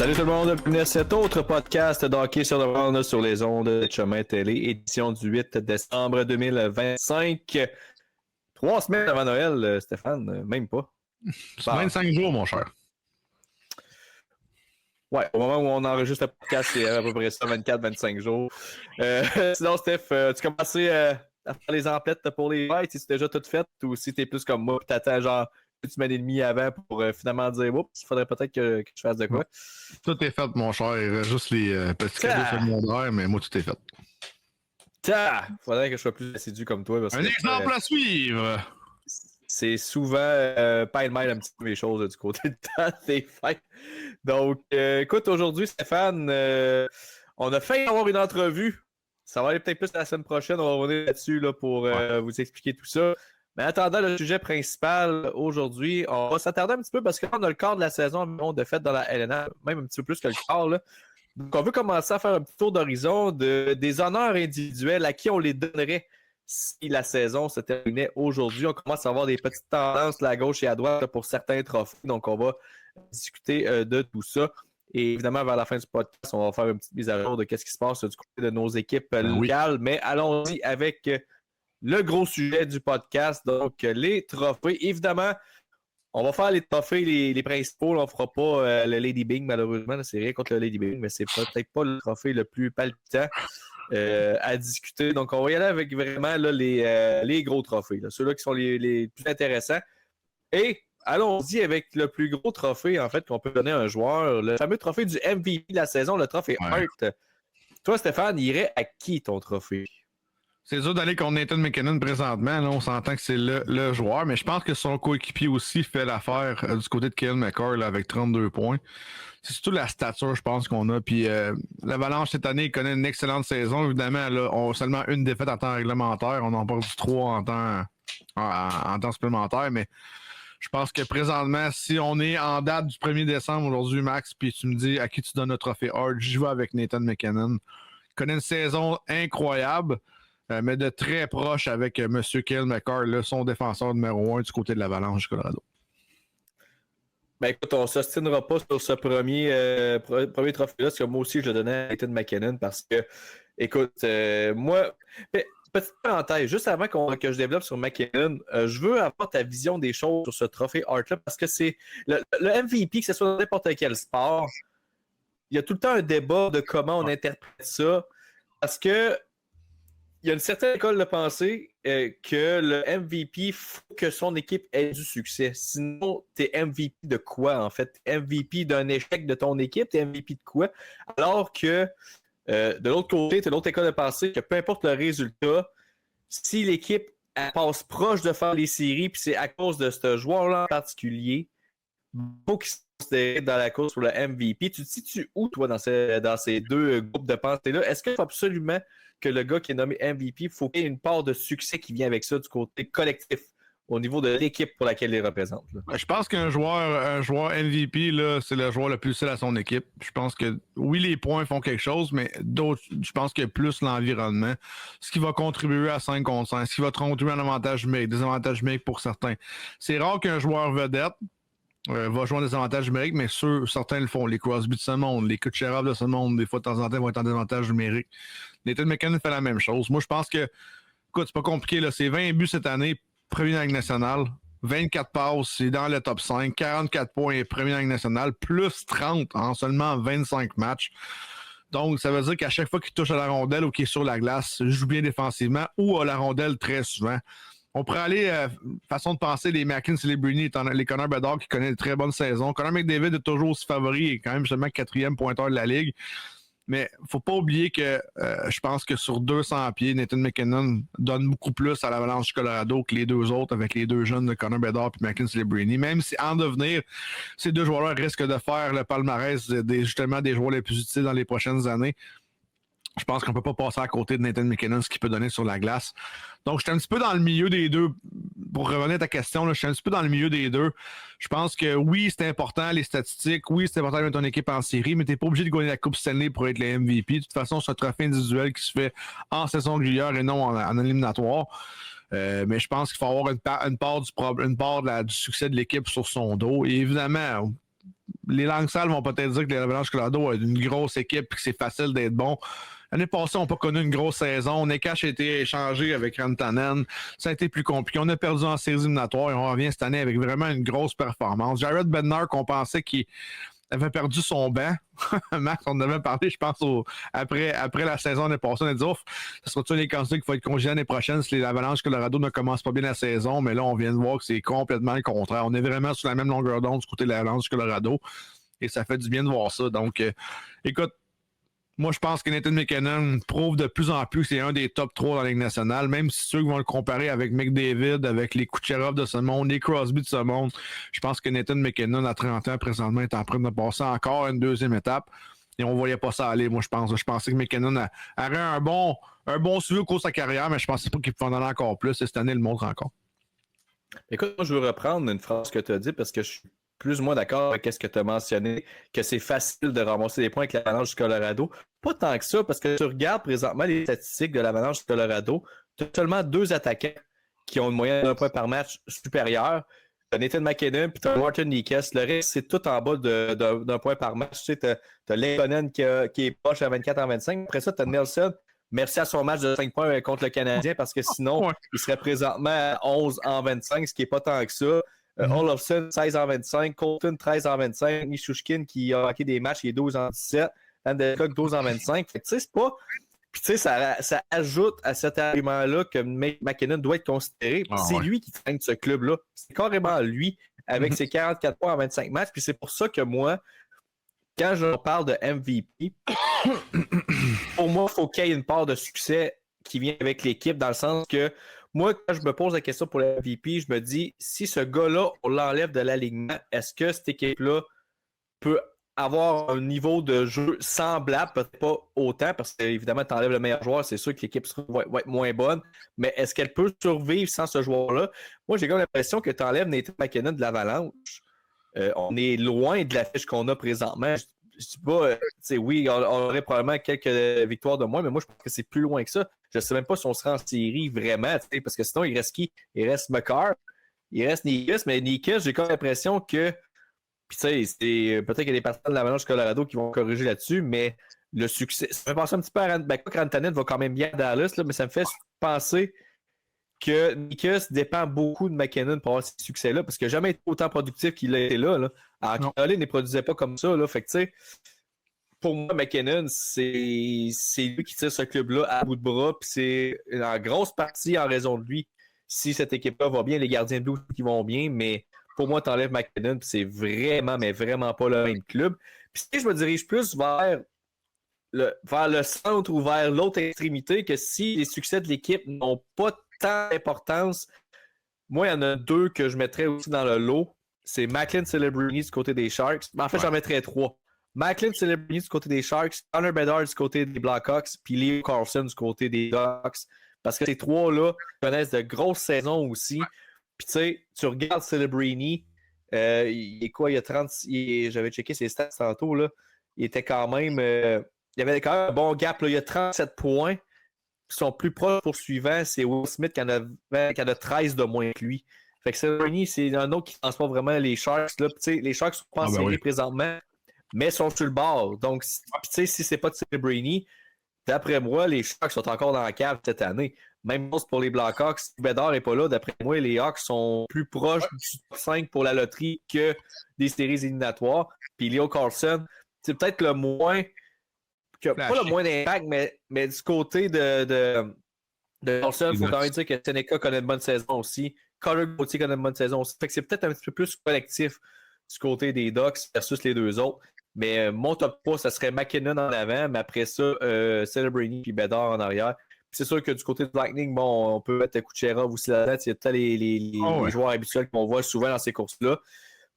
Salut tout le monde, bienvenue à cet autre podcast d'hockey sur le monde sur les ondes de Chemin Télé, édition du 8 décembre 2025. 3 semaines avant Noël, Stéphane, même pas. C'est 25 jours, mon cher. Ouais, au moment où on enregistre le podcast, c'est à peu près ça, 24-25 jours. Sinon, Steph, as-tu commencé à faire les emplettes pour les fêtes? Si tu déjà tout fait ou si t'es plus comme moi, tu attends genre une semaine et demie avant pour finalement dire oups, il faudrait peut-être que je fasse de quoi? Tout est fait, mon cher. Il reste juste les petits cadeaux secondaires, mais moi, tout est fait. Faudrait que je sois plus assidu comme toi. Parce un exemple à suivre! C'est souvent pas le même un petit peu mes choses du côté de temps des fêtes. Donc, écoute, aujourd'hui, Stéphane, on a failli avoir une entrevue. Ça va aller peut-être plus la semaine prochaine. On va revenir là-dessus là, pour vous expliquer tout ça. Mais en attendant, le sujet principal aujourd'hui, on va s'attarder un petit peu parce qu'on a le quart de la saison de fait dans la LNA, même un petit peu plus que le quart. Là. Donc, on veut commencer à faire un petit tour d'horizon des honneurs individuels à qui on les donnerait si la saison se terminait aujourd'hui. On commence à avoir des petites tendances à gauche et à droite là, pour certains trophées. Donc, on va discuter de tout ça. Et évidemment, vers la fin du podcast, on va faire une petite mise à jour de ce qui se passe du côté de nos équipes locales. Mais allons-y avec le gros sujet du podcast, donc les trophées. Évidemment, on va faire les trophées, les principaux. Là, on ne fera pas le Lady Bing, malheureusement. Là, c'est rien contre le Lady Bing, mais c'est peut-être pas le trophée le plus palpitant à discuter. Donc, on va y aller avec vraiment là, les gros trophées. Là, ceux-là qui sont les plus intéressants. Et allons-y avec le plus gros trophée, en fait, qu'on peut donner à un joueur. Le fameux trophée du MVP de la saison, le trophée Hart. Toi, Stéphane, il irait à qui ton trophée? C'est dur d'aller contre Nathan MacKinnon présentement. Là, on s'entend que c'est le joueur, mais je pense que son coéquipier aussi fait l'affaire du côté de Cale Makar là, avec 32 points. C'est surtout la stature, je pense, qu'on a. Puis l'Avalanche, cette année, connaît une excellente saison. Évidemment, là, on a seulement une défaite en temps réglementaire. On en parle du 3 en temps supplémentaire, mais je pense que présentement, si on est en date du 1er décembre aujourd'hui, Max, puis tu me dis à qui tu donnes le trophée Hart, j'y vais avec Nathan MacKinnon. Il connaît une saison incroyable. Mais de très proche avec M. Cale Makar, son défenseur numéro 1 du côté de l'Avalanche du Colorado. Ben écoute, on ne s'ostinera pas sur ce premier trophée-là, parce que moi aussi, je le donnais à Nathan MacKinnon parce que, écoute, moi, petite parenthèse, juste avant que je développe sur MacKinnon, je veux avoir ta vision des choses sur ce trophée Hart-là, parce que c'est le MVP, que ce soit dans n'importe quel sport, il y a tout le temps un débat de comment on interprète ça, parce que il y a une certaine école de pensée que le MVP, il faut que son équipe ait du succès. Sinon, t'es MVP de quoi, en fait? T'es MVP d'un échec de ton équipe, t'es MVP de quoi? Alors que, de l'autre côté, t'as l'autre école de pensée que peu importe le résultat, si l'équipe passe proche de faire les séries, puis c'est à cause de ce joueur-là en particulier, faut qu'il soit considéré dans la course pour le MVP. Tu te situes où, toi, dans ces deux groupes de pensée-là? Est-ce qu'il faut absolument que le gars qui est nommé MVP, il faut qu'il y ait une part de succès qui vient avec ça du côté collectif, au niveau de l'équipe pour laquelle il représente? Là? Je pense qu'un joueur MVP, là, c'est le joueur le plus utile à son équipe. Je pense que, oui, les points font quelque chose, mais d'autres, je pense que plus l'environnement, ce qui va contribuer à 5 contre 5, ce qui va contribuer à un avantage numérique, des avantages numériques pour certains. C'est rare qu'un joueur vedette va jouer en désavantage numérique, mais certains le font. Les Crosby de ce monde, les Kucherov de ce monde, des fois, de temps en temps, vont être en désavantage numérique. Nathan MacKinnon fait la même chose. Moi, je pense que, écoute, c'est pas compliqué, là. C'est 20 buts cette année, premier dans la Ligue nationale, 24 passes, c'est dans le top 5, 44 points, premier dans la Ligue nationale, plus 30 en seulement 25 matchs. Donc, ça veut dire qu'à chaque fois qu'il touche à la rondelle ou qu'il est sur la glace, il joue bien défensivement ou à la rondelle très souvent. On pourrait aller, façon de penser, les Mackin, Celebrini, les Connor Bedard qui connaissent de très bonnes saisons. Connor McDavid est toujours aussi favori, il est quand même seulement 4e pointeur de la Ligue. Mais faut pas oublier que je pense que sur 200 pieds, Nathan MacKinnon donne beaucoup plus à l'Avalanche du Colorado que les deux autres avec les deux jeunes de Connor Bedard et Mackin Celebrini. Même si en devenir, ces deux joueurs-là risquent de faire le palmarès justement des joueurs les plus utiles dans les prochaines années. Je pense qu'on peut pas passer à côté de Nathan MacKinnon, ce qu'il peut donner sur la glace. Donc, j'étais un petit peu dans le milieu des deux. Pour revenir à ta question, là, j'étais un petit peu dans le milieu des deux. Je pense que oui, c'est important, les statistiques. Oui, c'est important de mettre ton équipe en série, mais t'es pas obligé de gagner la Coupe Stanley pour être le MVP. De toute façon, c'est un trophée individuel qui se fait en saison régulière et non en éliminatoire. Mais je pense qu'il faut avoir une part du succès de l'équipe sur son dos. Et évidemment, les langues sales vont peut-être dire que les Avalanches Colorado ont une grosse équipe et que c'est facile d'être bon. L'année passée, on n'a pas connu une grosse saison. Nekash a été échangé avec Rantanen. Ça a été plus compliqué. On a perdu en séries éliminatoires et on revient cette année avec vraiment une grosse performance. Jared Bednar, qu'on pensait qu'il avait perdu son banc. Max, on en avait parlé, je pense, après la saison l'année passée. On a dit, ouf, ça sera-tu les candidats qu'il faut être congédié l'année prochaine si les Avalanches Colorado ne commencent pas bien la saison. Mais là, on vient de voir que c'est complètement le contraire. On est vraiment sur la même longueur d'onde du côté de l'Avalanche Colorado. Et ça fait du bien de voir ça. Donc, écoute, moi, je pense que Nathan MacKinnon prouve de plus en plus que c'est un des top 3 dans la Ligue nationale, même si ceux qui vont le comparer avec McDavid, avec les Kucherov de ce monde, les Crosby de ce monde. Je pense que Nathan MacKinnon, à 30 ans, présentement, est en train de passer encore une deuxième étape. Et on ne voyait pas ça aller, moi, je pense. Je pensais que MacKinnon aurait un bon suivi au cours de sa carrière, mais je ne pensais pas qu'il pouvait en donner encore plus. Et cette année, il le montre encore. Écoute, moi, je veux reprendre une phrase que tu as dit parce que je suis plus ou moins d'accord avec ce que tu as mentionné, que c'est facile de ramasser des points avec l'Avalanche du Colorado. Pas tant que ça, parce que tu regardes présentement les statistiques de l'Avalanche du Colorado, tu as seulement 2 attaquants qui ont une moyenne d'un point par match supérieure. Tu as Nathan MacKinnon et tu as Martin Necas. Le reste, c'est tout en bas d'un point par match. Tu sais, as Lekonen qui est proche à 24 en 25. Après ça, tu as Nelson. Merci à son match de 5 points contre le Canadien, parce que sinon, il serait présentement à 11 en 25, ce qui n'est pas tant que ça. Olofsson, 16 en 25. Colton, 13 en 25. Nishushkin, qui a manqué des matchs, il est 12 en 17. Landeskog, 12 en 25. Fait que, tu sais, c'est pas... Puis, tu sais, ça ajoute à cet argument-là que MacKinnon doit être considéré. C'est lui qui traîne ce club-là. C'est carrément lui, avec ses 44 points en 25 matchs. Puis c'est pour ça que moi, quand je parle de MVP, pour moi, il faut qu'il y ait une part de succès qui vient avec l'équipe, dans le sens que moi, quand je me pose la question pour le MVP, je me dis, si ce gars-là, on l'enlève de l'alignement, est-ce que cette équipe-là peut avoir un niveau de jeu semblable, peut-être pas autant, parce que évidemment, tu enlèves le meilleur joueur, c'est sûr que l'équipe va être moins bonne, mais est-ce qu'elle peut survivre sans ce joueur-là? Moi, j'ai comme l'impression que tu enlèves Nathan MacKinnon de l'Avalanche. On est loin de la fiche qu'on a présentement. Je dis pas, oui, on aurait probablement quelques victoires de moins, mais moi, je pense que c'est plus loin que ça. Je ne sais même pas si on sera en série vraiment, parce que sinon, il reste qui? Il reste McCarr, il reste Nikas, mais Nikas, j'ai comme l'impression que, puis tu sais, peut-être qu'il y a des partisans de l'Avalanche Colorado qui vont corriger là-dessus, mais le succès, ça me fait penser un petit peu à Rantanen va quand même bien à Dallas, là, mais ça me fait penser que Nikas dépend beaucoup de MacKinnon pour avoir ce succès-là, parce qu'il n'a jamais été autant productif qu'il a été là. Alors, Caroline ne produisait pas comme ça. Là. Fait que, tu sais, pour moi, MacKinnon, c'est lui qui tire ce club-là à bout de bras, puis c'est en grosse partie en raison de lui. Si cette équipe-là va bien, les gardiens de but qui vont bien, mais pour moi, t'enlèves MacKinnon, puis c'est vraiment, mais vraiment pas le même club. Puis si je me dirige plus vers le centre ou vers l'autre extrémité, que si les succès de l'équipe n'ont pas tant d'importance, moi, il y en a 2 que je mettrais aussi dans le lot. C'est Macklin Celebrini du côté des Sharks. Mais en fait, j'en mettrais 3. Macklin Celebrini du côté des Sharks, Connor Bedard du côté des Blackhawks, puis Leo Carlson du côté des Ducks. Parce que ces 3-là connaissent de grosses saisons aussi. Puis tu sais, tu regardes Celebrini, il est quoi, il y a 30... J'avais checké ses stats tantôt, là. Il était quand même... il y avait quand même un bon gap, là. Il y a 37 points. Son plus proche poursuivant, c'est Will Smith qui en a 13 de moins que lui. Fait que Celebrini, c'est un autre qui ne pense pas vraiment les Sharks. Là. Les Sharks sont pas en série présentement, mais sont sur le bord. Donc, si c'est pas de Celebrini, d'après moi, les Sharks sont encore dans la cave cette année. Même chose pour les Blackhawks. Si Bedard n'est pas là, d'après moi, les Hawks sont plus proches du top 5 pour la loterie que des séries éliminatoires. Puis Leo Carlson, c'est peut-être le moins... pas le moins d'impact, mais du côté de Carlson, il faut quand même dire que Seneca connaît une bonne saison aussi. Connor Gauthier connaît une bonne saison aussi. Fait que c'est peut-être un petit peu plus collectif du côté des Ducks versus les 2 autres. Mais mon top 3, ça serait MacKinnon en avant, mais après ça, Celebrini puis Bedard en arrière. Puis c'est sûr que du côté de Lightning, bon, on peut mettre Kucherov aussi là-dedans. Il y a peut-être les joueurs habituels qu'on voit souvent dans ces courses-là.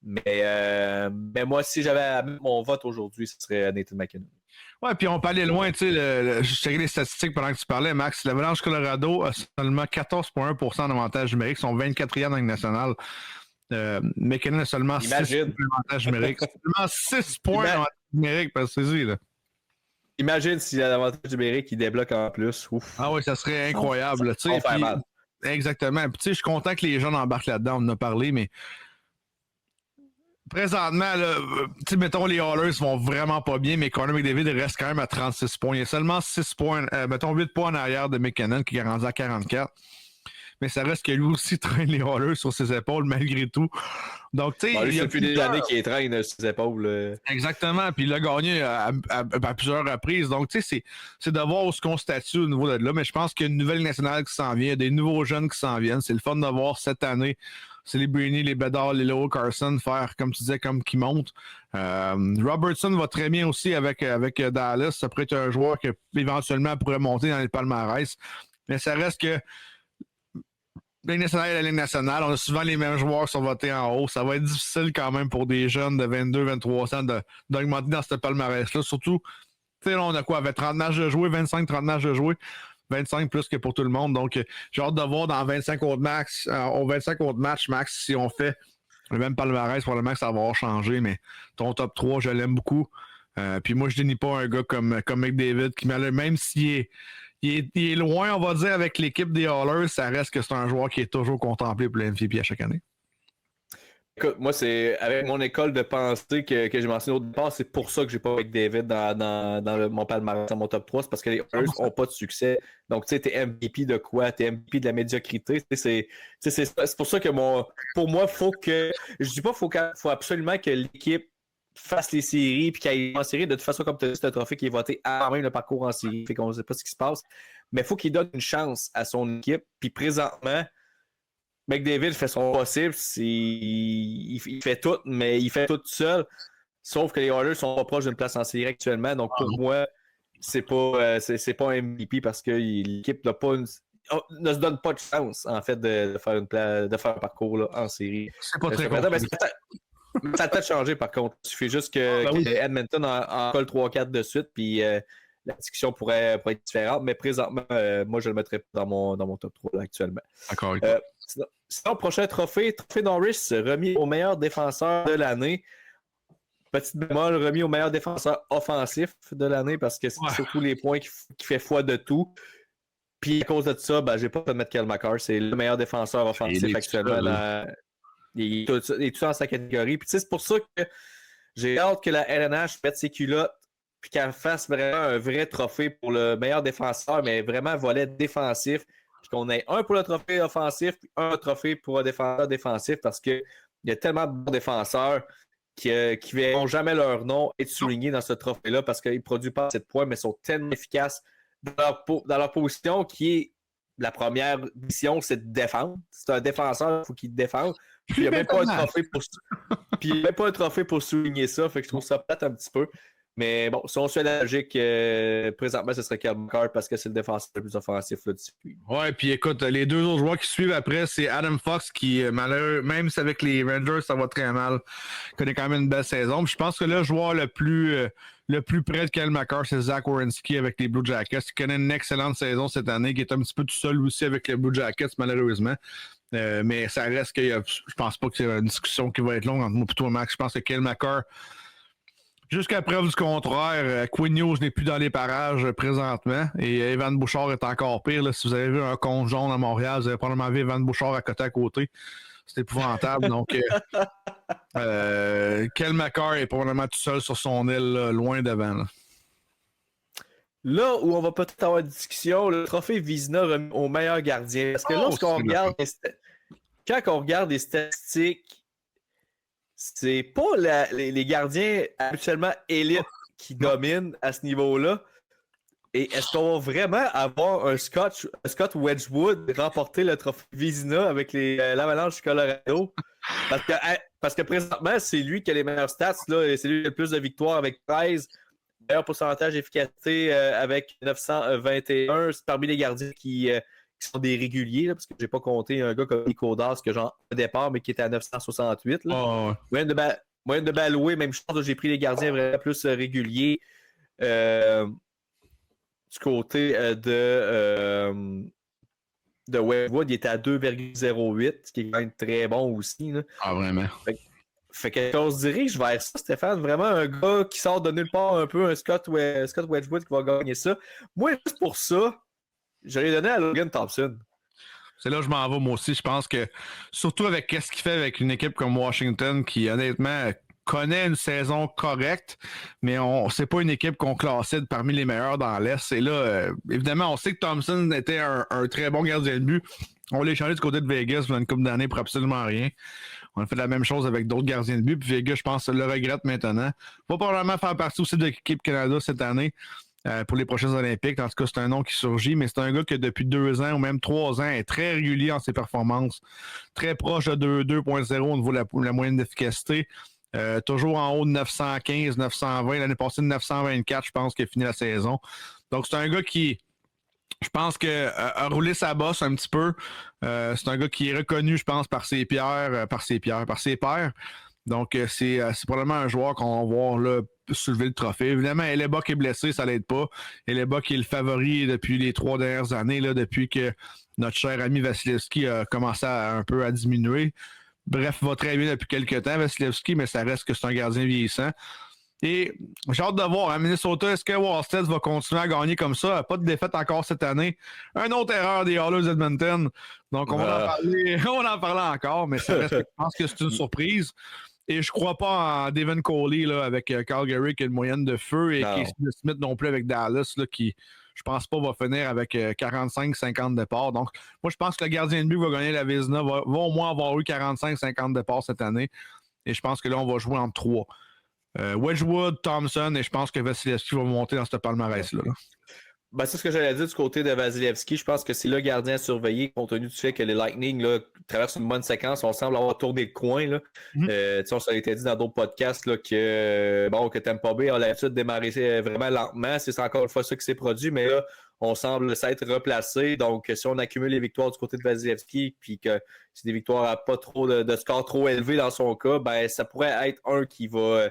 Mais moi, si j'avais à mettre mon vote aujourd'hui, ce serait Nathan MacKinnon. Ouais, puis on peut aller loin, tu sais, je checkais les statistiques pendant que tu parlais, Max. L'Avalanche Colorado a seulement 14,1% d'avantage numérique, sont 24e dans la Ligue nationale. MacKinnon a seulement 6 points d'avantage numérique. Seulement 6 points d'avantage numérique, parce que c'est là. Imagine s'il y a l'avantage numérique qui débloque en plus. Ouf. Ah oui, ça serait incroyable. Ça va faire mal. Exactement. Puis tu sais, je suis content que les gens embarquent là-dedans, on en a parlé, mais présentement, là, mettons, les Oilers vont vraiment pas bien, mais Connor McDavid reste quand même à 36 points. Il y a seulement 6 points, mettons 8 points en arrière de McKinnon qui est rendu à 44. Mais ça reste que lui aussi traîne les Oilers sur ses épaules malgré tout. Donc, tu sais, lui, ça fait des années qu'il traîne sur ses épaules. Exactement, puis il a gagné à plusieurs reprises. Donc, tu sais, c'est de voir où ce qu'on statue au niveau de là. Mais je pense qu'il y a une nouvelle nationale qui s'en vient, des nouveaux jeunes qui s'en viennent. C'est le fun de voir cette année. C'est les Brainy, les Bedard, les Leo Carson faire, comme tu disais, comme qui montent. Robertson va très bien aussi avec Dallas. Ça pourrait être un joueur qui éventuellement pourrait monter dans les palmarès. Mais ça reste que la Ligue nationale et la Ligue nationale, on a souvent les mêmes joueurs qui sont votés en haut. Ça va être difficile quand même pour des jeunes de 22-23 ans d'augmenter dans ce palmarès-là. Surtout, tu sais, là, on a quoi? Avec 30 matchs de jouer, 25-30 matchs de jouer. 25 plus que pour tout le monde. Donc, j'ai hâte de voir dans 25 autres matchs, Max, si on fait le même palmarès, probablement que ça va avoir changé, mais ton top 3, je l'aime beaucoup. Puis moi, je dénie pas un gars comme McDavid, qui même s'il est loin, on va dire, avec l'équipe des Oilers, ça reste que c'est un joueur qui est toujours contemplé pour le MVP à chaque année. Écoute, moi, c'est avec mon école de pensée que j'ai mentionné au départ, c'est pour ça que j'ai pas McDavid dans mon palmarès, dans mon top 3, c'est parce que les Oilers n'ont pas de succès. Donc, tu sais, t'es MVP de quoi? T'es MVP de la médiocrité. C'est pour ça que pour moi, je dis pas faut absolument que l'équipe fasse les séries puis qu'elle aille en série. De toute façon, comme tu as dit, c'est un trophée qui est voté avant même le parcours en série. Fait qu'on ne sait pas ce qui se passe. Mais il faut qu'il donne une chance à son équipe. Puis présentement, McDavid fait son possible. Il fait tout, mais il fait tout seul. Sauf que les Oilers sont pas proches d'une place en série actuellement. Donc pour moi, c'est pas un MVP parce que l'équipe ne se donne pas de chance en fait de faire un parcours là, en série. C'est pas très ça a peut-être changé par contre. Il suffit juste que Edmonton en colle 3-4 de suite, puis la discussion pourrait être différente. Mais présentement, moi, je le mettrais dans mon top 3 là, actuellement. D'accord. Sinon, prochain trophée Norris, remis au meilleur défenseur de l'année. Petite bémol, remis au meilleur défenseur offensif de l'année parce que c'est surtout les points qui fait foi de tout. Puis à cause de ça, je n'ai pas de mettre Kyle McCarr. C'est le meilleur défenseur offensif actuellement. Il est tout dans sa catégorie. Puis c'est pour ça que j'ai hâte que la LNH mette ses culottes puis qu'elle fasse vraiment un vrai trophée pour le meilleur défenseur, mais vraiment volet défensif. Puis qu'on ait un pour le trophée offensif puis un trophée pour un défenseur défensif parce qu'il y a tellement de bons défenseurs qui ne verront jamais leur nom être soulignés dans ce trophée-là parce qu'ils ne produisent pas assez de points, mais sont tellement efficaces dans leur position qui est la première mission, c'est de défendre. C'est un défenseur, il faut qu'il défende. Puis il n'y a même pas un trophée pour souligner ça. Fait que je trouve ça plate un petit peu. Mais bon, si on suit la logique, présentement, ce serait Kyle McCarr parce que c'est le défenseur le plus offensif là, du circuit. Ouais, puis écoute, les deux autres joueurs qui suivent après, c'est Adam Fox qui, malheureux, même si avec les Rangers, ça va très mal, connaît quand même une belle saison. Puis je pense que le joueur le plus près de Kyle McCarr, c'est Zach Werenski avec les Blue Jackets. Il connaît une excellente saison cette année, qui est un petit peu tout seul aussi avec les Blue Jackets, malheureusement. Mais ça reste que je pense pas que c'est une discussion qui va être longue entre moi et toi, Max. Je pense que Kyle McCarr, jusqu'à preuve du contraire, Quinn Hughes n'est plus dans les parages présentement et Evan Bouchard est encore pire. Là. Si vous avez vu un compte jaune à Montréal, vous avez probablement vu Evan Bouchard à côté. C'est épouvantable. Donc, Kyle McCarr est probablement tout seul sur son île, là, loin devant. Là où on va peut-être avoir une discussion, le trophée Vizina remis au meilleur gardien. Parce que lorsqu'on regarde quand on regarde les statistiques, c'est pas les gardiens habituellement élites qui dominent à ce niveau-là. Et est-ce qu'on va vraiment avoir un Scott Wedgwood remporter le trophée Vizina avec l'Avalanche du Colorado? Parce que présentement, c'est lui qui a les meilleures stats. Là, et c'est lui qui a le plus de victoires avec 13. Meilleur pourcentage d'efficacité avec 921. C'est parmi les gardiens qui sont des réguliers, là, parce que j'ai pas compté un gars comme Nico Das, que genre au départ, mais qui était à 968. Là. Oh, ouais. Moyenne de balles allouées, même chose, j'ai pris les gardiens vraiment plus réguliers. Du côté de Wedgwood, il était à 2,08, ce qui est quand même très bon aussi. Là. Ah, vraiment. Fait qu'on se dirige vers ça, Stéphane. Vraiment un gars qui sort de nulle part un peu, un Scott Wedgwood qui va gagner ça. Moi, juste pour ça, je l'ai donné à Logan Thompson. C'est là que je m'en vais moi aussi. Je pense que, surtout avec ce qu'il fait avec une équipe comme Washington, qui honnêtement connaît une saison correcte, mais c'est pas une équipe qu'on classait parmi les meilleurs dans l'Est. Et là, évidemment, on sait que Thompson était un très bon gardien de but. On l'a échangé du côté de Vegas il y a une couple d'années pour absolument rien. On a fait la même chose avec d'autres gardiens de but. Puis Vegas, je pense, le regrette maintenant. Va probablement faire partie aussi de l'équipe Canada cette année pour les prochaines Olympiques. En tout cas, c'est un nom qui surgit, mais c'est un gars qui, depuis 2 ans ou même 3 ans, est très régulier en ses performances. Très proche de 2.0 au niveau de la moyenne d'efficacité. Toujours en haut de 915, 920. L'année passée, de 924, je pense, qu'il a fini la saison. Donc, c'est un gars qui, je pense, a roulé sa bosse un petit peu. C'est un gars qui est reconnu, je pense, par ses pairs. Donc, c'est probablement un joueur qu'on va voir là, soulever le trophée. Évidemment, Hellebuyck est blessé, ça l'aide pas. Hellebuyck est le favori depuis les 3 dernières années, là, depuis que notre cher ami Vasilevski a commencé un peu à diminuer. Bref, va très bien depuis quelques temps, Vasilevski, mais ça reste que c'est un gardien vieillissant. Et j'ai hâte de voir à Minnesota, est-ce que Wallstedt va continuer à gagner comme ça? Pas de défaite encore cette année. Une autre erreur des Oilers d'Edmonton. Donc, on va en parler. On va en parler encore, mais ça reste, je pense que c'est une surprise. Et je crois pas en Devin Coley là, avec Calgary qui a une moyenne de feu et Casey Smith non plus avec Dallas là, qui, je pense pas, va finir avec 45-50 départs. Donc, moi, je pense que le gardien de but va gagner la Vizina, va au moins avoir eu 45-50 départs cette année. Et je pense que là, on va jouer entre 3. Wedgwood, Thompson, et je pense que Vasilevski va monter dans ce palmarès-là. Ben, c'est ce que j'allais dire du côté de Vasilevski. Je pense que c'est le gardien à surveiller, compte tenu du fait que les Lightning là, traversent une bonne séquence. On semble avoir tourné le coin. Là. On s'en était dit dans d'autres podcasts là, que Tampa Bay a l'habitude de démarrer vraiment lentement. C'est encore une fois ça qui s'est produit, mais là, on semble s'être replacé. Donc, si on accumule les victoires du côté de Vasilevski, puis que c'est des victoires à pas trop de score trop élevé dans son cas, ben ça pourrait être un qui va.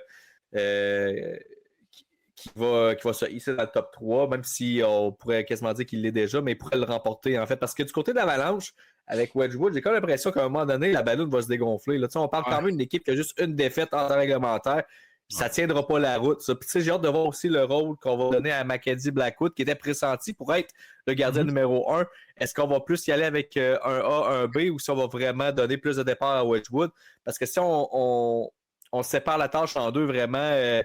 Qui va se hisser dans le top 3, même si on pourrait quasiment dire qu'il l'est déjà, mais il pourrait le remporter, en fait. Parce que du côté de l'Avalanche, avec Wedgwood, j'ai quand même l'impression qu'à un moment donné, la ballonne va se dégonfler. Là, on parle quand même d'une équipe qui a juste une défaite en temps réglementaire. Ça ne tiendra pas la route. Ça. Puis, j'ai hâte de voir aussi le rôle qu'on va donner à Mackenzie Blackwood, qui était pressenti pour être le gardien numéro 1. Est-ce qu'on va plus y aller avec un A, un B, ou si on va vraiment donner plus de départ à Wedgwood? Parce que si on sépare la tâche en deux vraiment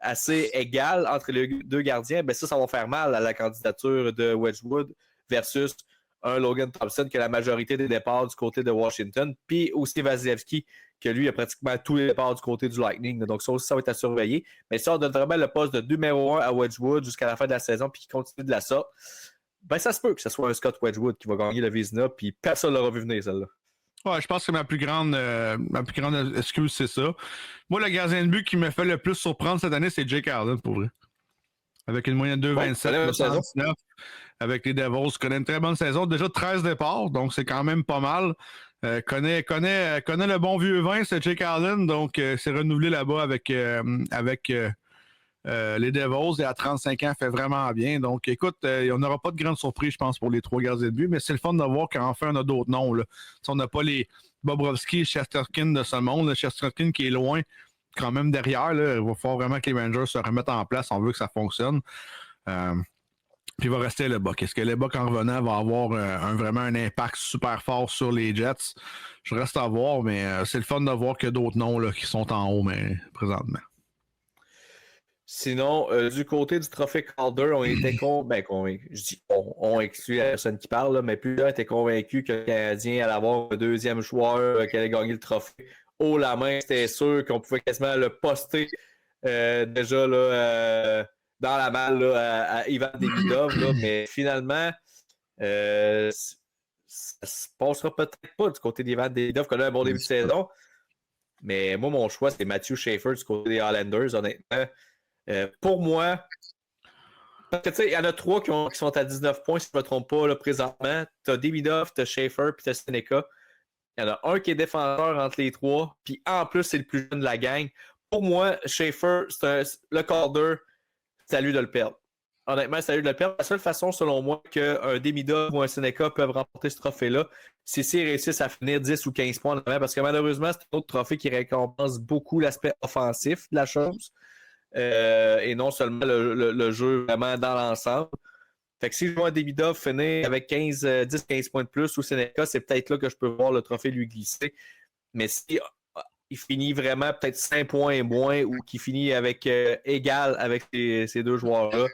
assez égale entre les deux gardiens, ben ça va faire mal à la candidature de Wedgwood versus un Logan Thompson qui a la majorité des départs du côté de Washington, puis aussi Vasilevski, que lui a pratiquement tous les départs du côté du Lightning. Donc ça aussi, ça va être à surveiller. Mais si on donne vraiment le poste de numéro 1 à Wedgwood jusqu'à la fin de la saison, puis qu'il continue de la sorte, ben ça se peut que ce soit un Scott Wedgwood qui va gagner le Vizina, puis personne ne l'aura vu venir, celle-là. Ouais, je pense que ma plus grande excuse, c'est ça. Moi, le gardien de but qui me fait le plus surprendre cette année, c'est Jake Allen, pour vrai. Avec une moyenne de 2,27, avec les Devils. Connaît une très bonne saison. Déjà 13 départs, donc c'est quand même pas mal. Connaît le bon vieux vin, c'est Jake Allen, donc c'est renouvelé là-bas avec les Devils, et à 35 ans, fait vraiment bien. Donc, écoute, on n'aura pas de grande surprise, je pense, pour les 3 gardiens de but, mais c'est le fun de voir qu'enfin, on a d'autres noms. Là. On n'a pas les Bobrovski et Shesterkin de ce monde. Shesterkin qui est loin, quand même derrière. Là. Il va falloir vraiment que les Rangers se remettent en place. On veut que ça fonctionne. Puis il va rester Hellebuyck. Est-ce que Hellebuyck, en revenant, va avoir vraiment un impact super fort sur les Jets? Je reste à voir, mais c'est le fun de voir qu'il y a d'autres noms là, qui sont en haut, mais présentement. Sinon, du côté du trophée Calder, on était convaincus. Je dis on exclut la personne qui parle, là, mais plusieurs étaient convaincus que le Canadien allait avoir un deuxième joueur qui allait gagner le trophée haut la main. C'était sûr qu'on pouvait quasiment le poster déjà là, dans la malle là, à Ivan Demidov, là, mais finalement, ça se passera peut-être pas du côté d'Ivan Demidov, qui a eu un bon début de saison. Mais moi, mon choix, c'est Matthew Schaefer du côté des Islanders, honnêtement. Pour moi, parce que tu sais, il y en a 3 qui sont à 19 points, si je ne me trompe pas, là, présentement. Tu as Demidov, tu as Schaefer, puis tu as Seneca. Il y en a un qui est défenseur entre les 3, puis en plus, c'est le plus jeune de la gang. Pour moi, Schaefer, le Calder, c'est à lui de le perdre. Honnêtement, c'est à lui de le perdre. La seule façon, selon moi, qu'un Demidov ou un Seneca peuvent remporter ce trophée-là, c'est s'ils réussissent à finir 10 ou 15 points en avant, parce que malheureusement, c'est un autre trophée qui récompense beaucoup l'aspect offensif de la chose. Et non seulement le jeu vraiment dans l'ensemble. Fait que si je vois Davidoff finir avec 10-15 points de plus ou Seneca, c'est peut-être là que je peux voir le trophée lui glisser. Mais si il finit vraiment peut-être 5 points et moins ou qu'il finit avec égal avec ces deux joueurs-là,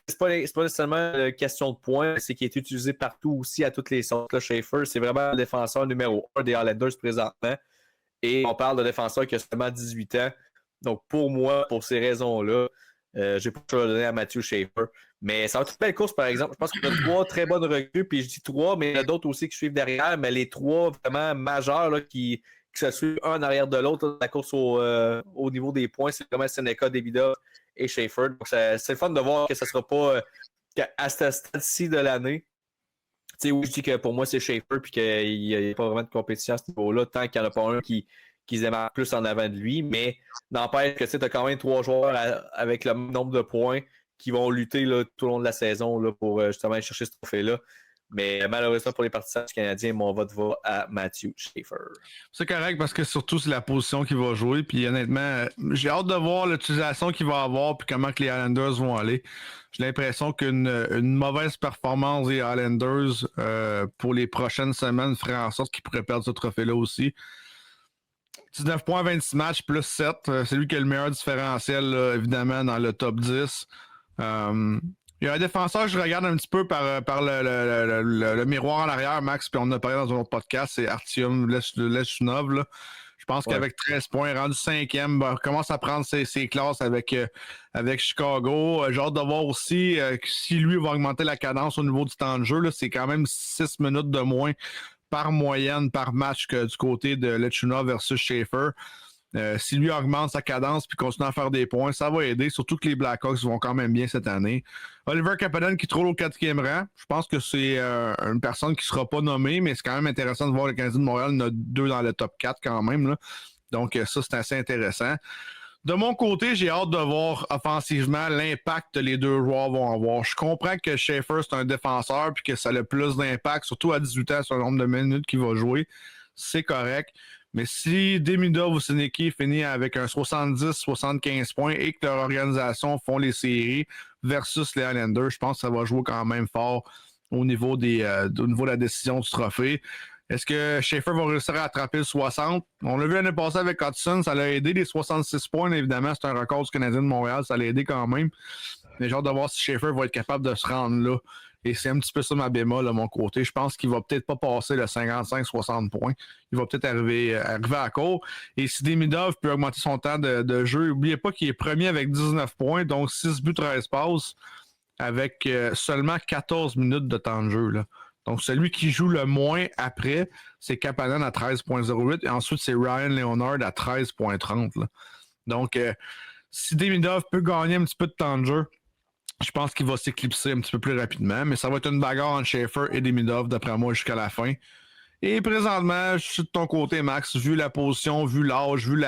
c'est pas nécessairement une question de points, c'est qu'il est utilisé partout aussi à toutes les sortes. Là, Schaefer, c'est vraiment le défenseur numéro 1 des Islanders présentement. Et on parle de défenseur qui a seulement 18 ans. Donc pour moi, pour ces raisons-là, j'ai pas le choix de donner à Matthew Schaefer. Mais ça va être une belle course, par exemple. Je pense qu'on a 3 très bonnes recrues, puis je dis 3, mais il y en a d'autres aussi qui suivent derrière. Mais les 3 vraiment majeurs là, qui se suivent un arrière de l'autre, là, la course au niveau des points, c'est vraiment Seneca, Davidoff et Schaefer. Donc c'est le fun de voir que ce ne sera pas à ce stade-ci de l'année. Tu sais, oui, je dis que pour moi, c'est Schaefer, puis qu'il n'y a pas vraiment de compétition à ce niveau-là, tant qu'il n'y en a pas un qui se démarre plus en avant de lui. Mais n'empêche que tu as quand même 3 joueurs avec le même nombre de points qui vont lutter là, tout au long de la saison là, pour justement aller chercher ce trophée-là. Mais malheureusement pour les partisans canadiens, mon vote va à Matthew Schaefer. C'est correct parce que surtout c'est la position qu'il va jouer. Puis honnêtement, j'ai hâte de voir l'utilisation qu'il va avoir puis comment que les Islanders vont aller. J'ai l'impression qu'une mauvaise performance des Islanders pour les prochaines semaines ferait en sorte qu'ils pourraient perdre ce trophée-là aussi. 19 points, 26 matchs, plus 7. C'est lui qui a le meilleur différentiel, là, évidemment, dans le top 10. Il y a un défenseur que je regarde un petit peu par le miroir en arrière, Max, puis on en a parlé dans un autre podcast, c'est Artyom Leshunov. Je pense qu'avec 13 points, rendu 5e, commence à prendre ses classes avec Chicago. J'ai hâte de voir aussi si lui va augmenter la cadence au niveau du temps de jeu. Là, c'est quand même 6 minutes de moins par moyenne, par match que du côté de Lechunov versus Schaefer. Si lui augmente sa cadence puis continue à faire des points, ça va aider, surtout que les Blackhawks vont quand même bien cette année. Oliver Kapanen qui troule au 4e rang. Je pense que c'est une personne qui ne sera pas nommée, mais c'est quand même intéressant de voir le Canadien de Montréal. Il y en a 2 dans le top 4 quand même. Là. Donc ça, c'est assez intéressant. De mon côté, j'ai hâte de voir offensivement l'impact que les deux joueurs vont avoir. Je comprends que Schaefer, c'est un défenseur puis que ça a plus d'impact, surtout à 18 ans, sur le nombre de minutes qu'il va jouer. C'est correct. Mais si Demidov ou Seneki finit avec un 70-75 points et que leur organisation font les séries versus les Islanders, je pense que ça va jouer quand même fort au niveau de la décision du trophée. Est-ce que Schaefer va réussir à attraper le 60? On l'a vu l'année passée avec Hudson, ça l'a aidé. Les 66 points, évidemment, c'est un record du Canadien de Montréal, ça l'a aidé quand même. Mais j'ai hâte de voir si Schaefer va être capable de se rendre là. Et c'est un petit peu ça ma bémol de mon côté. Je pense qu'il va peut-être pas passer le 55-60 points. Il va peut-être arriver à court. Et si Demidov peut augmenter son temps de jeu, n'oubliez pas qu'il est premier avec 19 points, donc 6 buts, 13 passes, avec seulement 14 minutes de temps de jeu. Là. Donc celui qui joue le moins après, c'est Kapanen à 13.08 et ensuite c'est Ryan Leonard à 13.30. Là. Donc si Demidov peut gagner un petit peu de temps de jeu, je pense qu'il va s'éclipser un petit peu plus rapidement, mais ça va être une bagarre entre Schaefer et Demidov, d'après moi, jusqu'à la fin. Et présentement, je suis de ton côté, Max, vu la position, vu l'âge, vu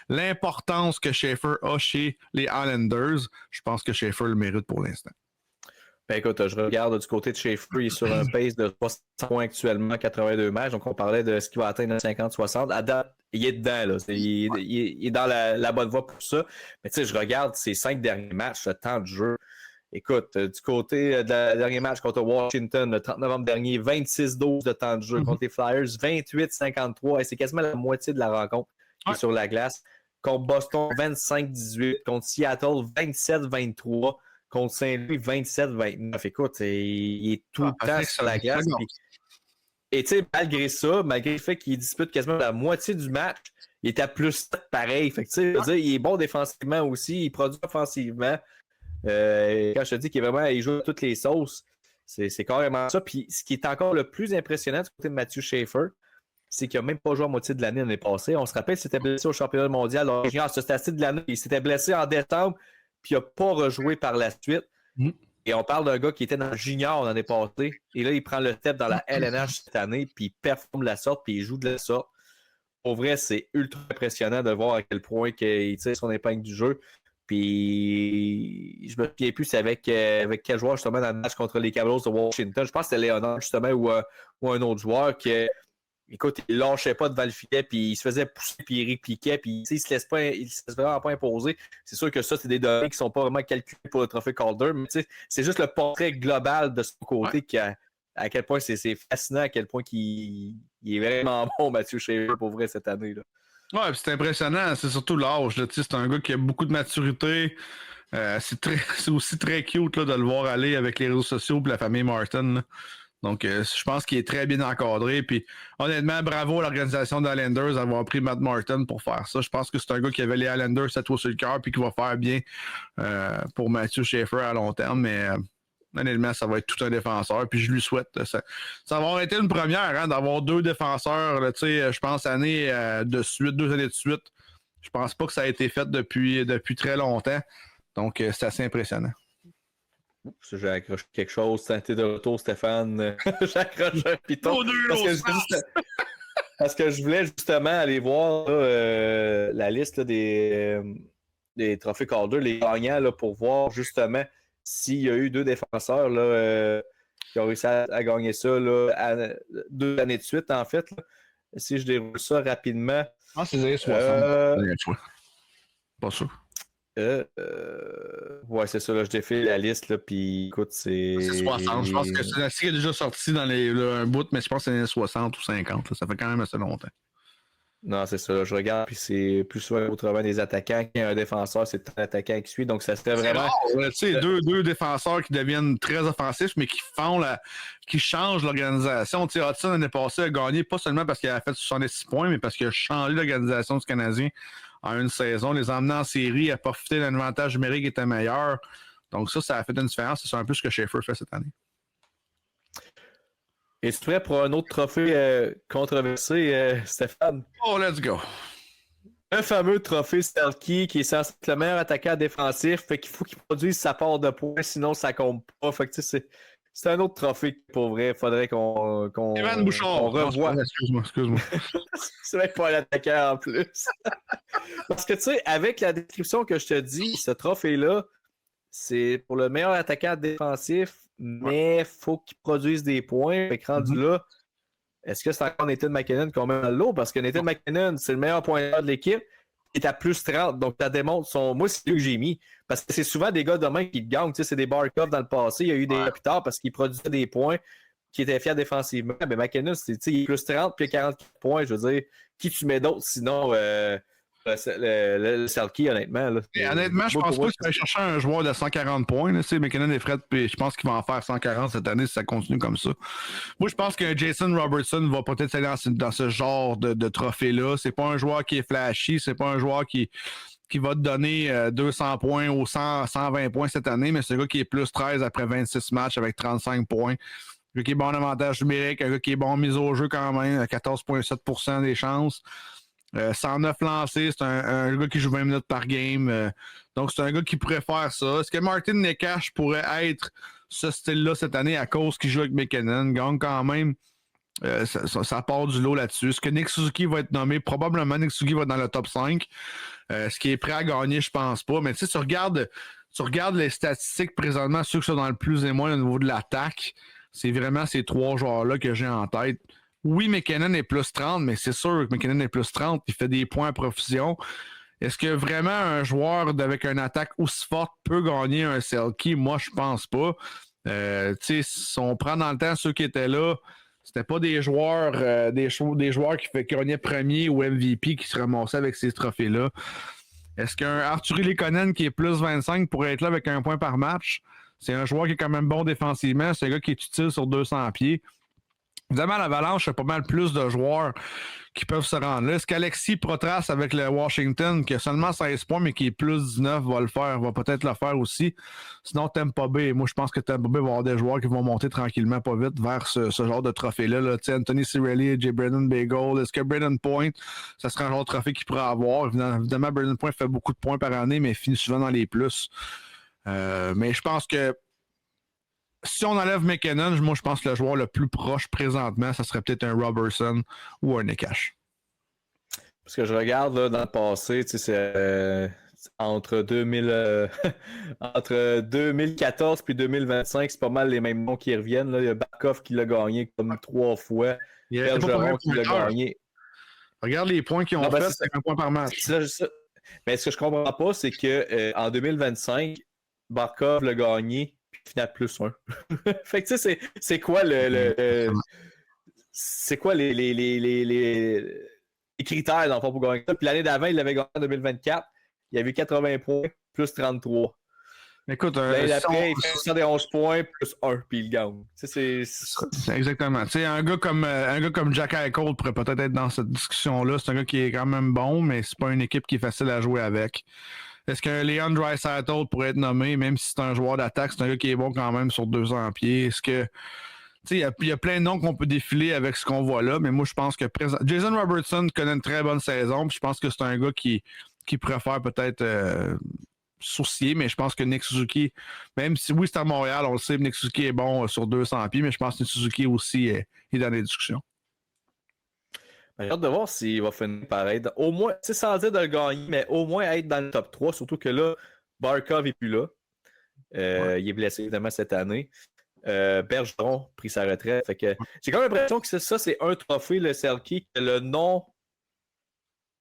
l'importance que Schaefer a chez les Islanders, je pense que Schaefer le mérite pour l'instant. Ben écoute, je regarde du côté de Schaefer, il est sur un pace de 60 points actuellement, 82 matchs, donc on parlait de ce qu'il va atteindre 50-60. À date, il est dedans, là. Il est dans la bonne voie pour ça. Mais tu sais, je regarde ses 5 derniers matchs, le temps de jeu. Écoute, du côté de dernier match contre Washington, le 30 novembre dernier, 26-12 de temps de jeu. Contre les Flyers, 28-53. Et c'est quasiment la moitié de la rencontre qui est sur la glace. Contre Boston, 25-18. Contre Seattle, 27-23. Contre Saint-Louis, 27-29. Écoute, il est tout le temps sur la glace. Et tu sais, malgré ça, malgré le fait qu'il dispute quasiment la moitié du match, il est à plus pareil. Fait que tu sais, il est bon défensivement aussi, il produit offensivement. Quand je te dis il joue à toutes les sauces, c'est carrément ça. Puis ce qui est encore le plus impressionnant du côté de Matthew Schaefer, c'est qu'il n'a même pas joué à moitié de l'année passée. On se rappelle qu'il s'était blessé au championnat mondial. C'était assez de l'année. Il s'était blessé en décembre, puis il n'a pas rejoué par la suite. Et on parle d'un gars qui était dans le junior l'année passée. Et là, il prend le step dans la LNH cette année, puis il performe de la sorte, puis il joue de la sorte. Au vrai, c'est ultra impressionnant de voir à quel point il tire son épingle du jeu. Puis je me souviens plus c'est avec quel joueur justement dans le match contre les Capitals de Washington. Je pense que c'était Leonard justement ou un autre joueur qui écoute, il lâchait pas devant le filet, puis il se faisait pousser, puis il répliquait, puis il se laisse vraiment pas imposer. C'est sûr que ça, c'est des données qui sont pas vraiment calculées pour le trophée Calder, mais c'est juste le portrait global de son côté à quel point c'est fascinant, à quel point il est vraiment bon, Mathieu Shaffer, pour vrai, cette année. Là. Ouais, c'est impressionnant, c'est surtout l'âge. C'est un gars qui a beaucoup de maturité. C'est aussi très cute là, de le voir aller avec les réseaux sociaux et la famille Martin. Là. Donc, je pense qu'il est très bien encadré. Puis, honnêtement, bravo à l'organisation des Islanders d'avoir pris Matt Martin pour faire ça. Je pense que c'est un gars qui avait les Islanders tatoués sur le cœur puis qui va faire bien pour Mathieu Shaffer à long terme. Mais honnêtement, ça va être tout un défenseur. Puis, je lui souhaite. Ça va avoir été une première d'avoir 2 défenseurs, je pense, 2 années de suite. Je pense pas que ça a été fait depuis très longtemps. Donc, c'est assez impressionnant. Oups, j'ai accroché quelque chose. T'es de retour, Stéphane. J'ai accroché un piton. Parce que je voulais justement aller voir là, la liste là, des trophées Calder, les gagnants, là, pour voir justement s'il y a eu 2 défenseurs là, qui ont réussi à gagner ça là, 2 années de suite, en fait. Là. Si je déroule ça rapidement. Ah, c'est les années 60. Pas sûr. Ouais, c'est ça, là, je défile la liste, là, puis écoute, c'est 60, je pense que c'est déjà sorti dans un bout, mais je pense que c'est les années 60 ou 50, là, ça fait quand même assez longtemps. Non, c'est ça, là, je regarde, puis c'est plus souvent autrement des attaquants qu'un défenseur, c'est un attaquant qui suit, donc ça serait vraiment... Tu sais, deux défenseurs qui deviennent très offensifs, mais qui changent l'organisation. Tu sais, Hudson, l'année passée, a gagné pas seulement parce qu'il a fait 66 points, mais parce qu'il a changé l'organisation du Canadien en une saison, les emmener en série, à profiter d'un avantage numérique qui était meilleur. Donc ça a fait une différence. C'est un peu ce que Shaffer fait cette année. Es-tu prêt pour un autre trophée controversé, Stéphane? Oh, let's go! Un fameux trophée Selke qui est censé être le meilleur attaquant défensif, fait qu'il faut qu'il produise sa part de points, sinon ça compte pas. Fait que c'est un autre trophée pour vrai. Il faudrait qu'on Evan Bouchard. On revoie. Non, excuse-moi. C'est même pas un attaquant en plus. Parce que tu sais, avec la description que je te dis, ce trophée-là, c'est pour le meilleur attaquant défensif, mais il faut qu'il produise des points. Fait que rendu là, est-ce que c'est encore Nathan MacKinnon qu'on met dans l'eau? Parce que Nathan MacKinnon, c'est le meilleur pointeur de l'équipe. Il est à plus 30, donc ça démontre son. Moi, c'est lui que j'ai mis. Parce que c'est souvent des gars de main qui te gagnent. C'est des Barkov dans le passé. Il y a eu des plus tard parce qu'il produisait des points qui étaient fiers défensivement. Mais MacKinnon, il est plus 30 puis 44 points. Je veux dire, qui tu mets d'autres sinon le Selke, honnêtement. Là, honnêtement, je pense pas qu'il va chercher un joueur de 140 points. MacKinnon est frais, puis je pense qu'il va en faire 140 cette année si ça continue comme ça. Moi, je pense qu'un Jason Robertson va peut-être aller dans ce genre de trophée-là. C'est pas un joueur qui est flashy, c'est pas un joueur qui va te donner 200 points ou 120 points cette année, mais c'est un gars qui est plus 13 après 26 matchs avec 35 points. Un gars qui est bon en avantage numérique, un gars qui est bon en mise au jeu quand même, à 14,7% des chances. 109 lancés, c'est un gars qui joue 20 minutes par game. Donc, c'est un gars qui pourrait faire ça. Est-ce que Martin Necas pourrait être ce style-là cette année à cause qu'il joue avec MacKinnon? Gagne quand même. Ça part du lot là-dessus. Est-ce que Nick Suzuki va être nommé? Probablement, Nick Suzuki va être dans le top 5. Ce qui est prêt à gagner, je pense pas. Mais tu sais, tu regardes les statistiques présentement, ceux qui sont dans le plus et moins au niveau de l'attaque. C'est vraiment ces 3 joueurs-là que j'ai en tête. Oui, MacKinnon est plus 30, mais c'est sûr que MacKinnon est plus 30, il fait des points à profusion. Est-ce que vraiment un joueur avec une attaque aussi forte peut gagner un Selke? Moi, je pense pas. Si on prend dans le temps ceux qui étaient là, c'était pas des joueurs des joueurs qui gagnaient premier ou MVP qui se ramassaient avec ces trophées-là. Est-ce qu'un Arturi Lekonen qui est plus 25 pourrait être là avec un point par match? C'est un joueur qui est quand même bon défensivement. C'est un gars qui est utile sur 200 pieds. Évidemment, l'Avalanche a pas mal plus de joueurs qui peuvent se rendre là. Est-ce qu'Alexis Protras avec le Washington, qui a seulement 16 points, mais qui est plus 19, va peut-être le faire aussi. Sinon, Tampa Bay, moi je pense que Tampa Bay va avoir des joueurs qui vont monter tranquillement pas vite vers ce genre de trophée-là. Là. Anthony Cirelli, J. Brennan Bagel. Est-ce que Brennan Point, ça serait un genre de trophée qu'il pourrait avoir? Évidemment, Brennan Point fait beaucoup de points par année, mais finit souvent dans les plus. Mais je pense que si on enlève MacKinnon, moi, je pense que le joueur le plus proche présentement, ça serait peut-être un Robertson ou un Necas. Parce que je regarde là, dans le passé, entre 2000, entre 2014 puis 2025, c'est pas mal les mêmes noms qui reviennent. Là. Il y a Barkov qui l'a gagné comme 3 fois. Bergeron qui l'a gagné. Regarde les points qu'ils ont fait, c'est un point par match. Mais ce que je comprends pas, c'est qu'en 2025, Barkov l'a gagné puis il finit à +1. Fait que tu sais, c'est quoi c'est quoi les critères dans le fond pour gagner ça? Puis l'année d'avant, il l'avait gagné en 2024. Il a eu 80 points, plus 33. Écoute, l'année d'après, il fait 71 points, plus 1, puis il gagne. C'est exactement. Tu sais, un gars comme Jack Eichel pourrait peut-être être dans cette discussion-là. C'est un gars qui est quand même bon, mais c'est pas une équipe qui est facile à jouer avec. Est-ce que Leon Draisaitl pourrait être nommé, même si c'est un joueur d'attaque, c'est un gars qui est bon quand même sur 200 pieds? Est-ce que... Il y a plein de noms qu'on peut défiler avec ce qu'on voit là, mais moi, je pense que Jason Robertson connaît une très bonne saison, puis je pense que c'est un gars qui préfère peut-être sourcier, mais je pense que Nick Suzuki, même si oui, c'est à Montréal, on le sait, Nick Suzuki est bon sur 200 pieds, mais je pense que Nick Suzuki aussi est dans les discussions. J'ai hâte de voir s'il va finir pareil. Au moins, sans dire de le gagner, mais au moins être dans le top 3, surtout que là, Barkov n'est plus là. Il est blessé évidemment cette année. Bergeron a pris sa retraite. Fait que j'ai quand même l'impression que ça, c'est un trophée, le Selke, que le nom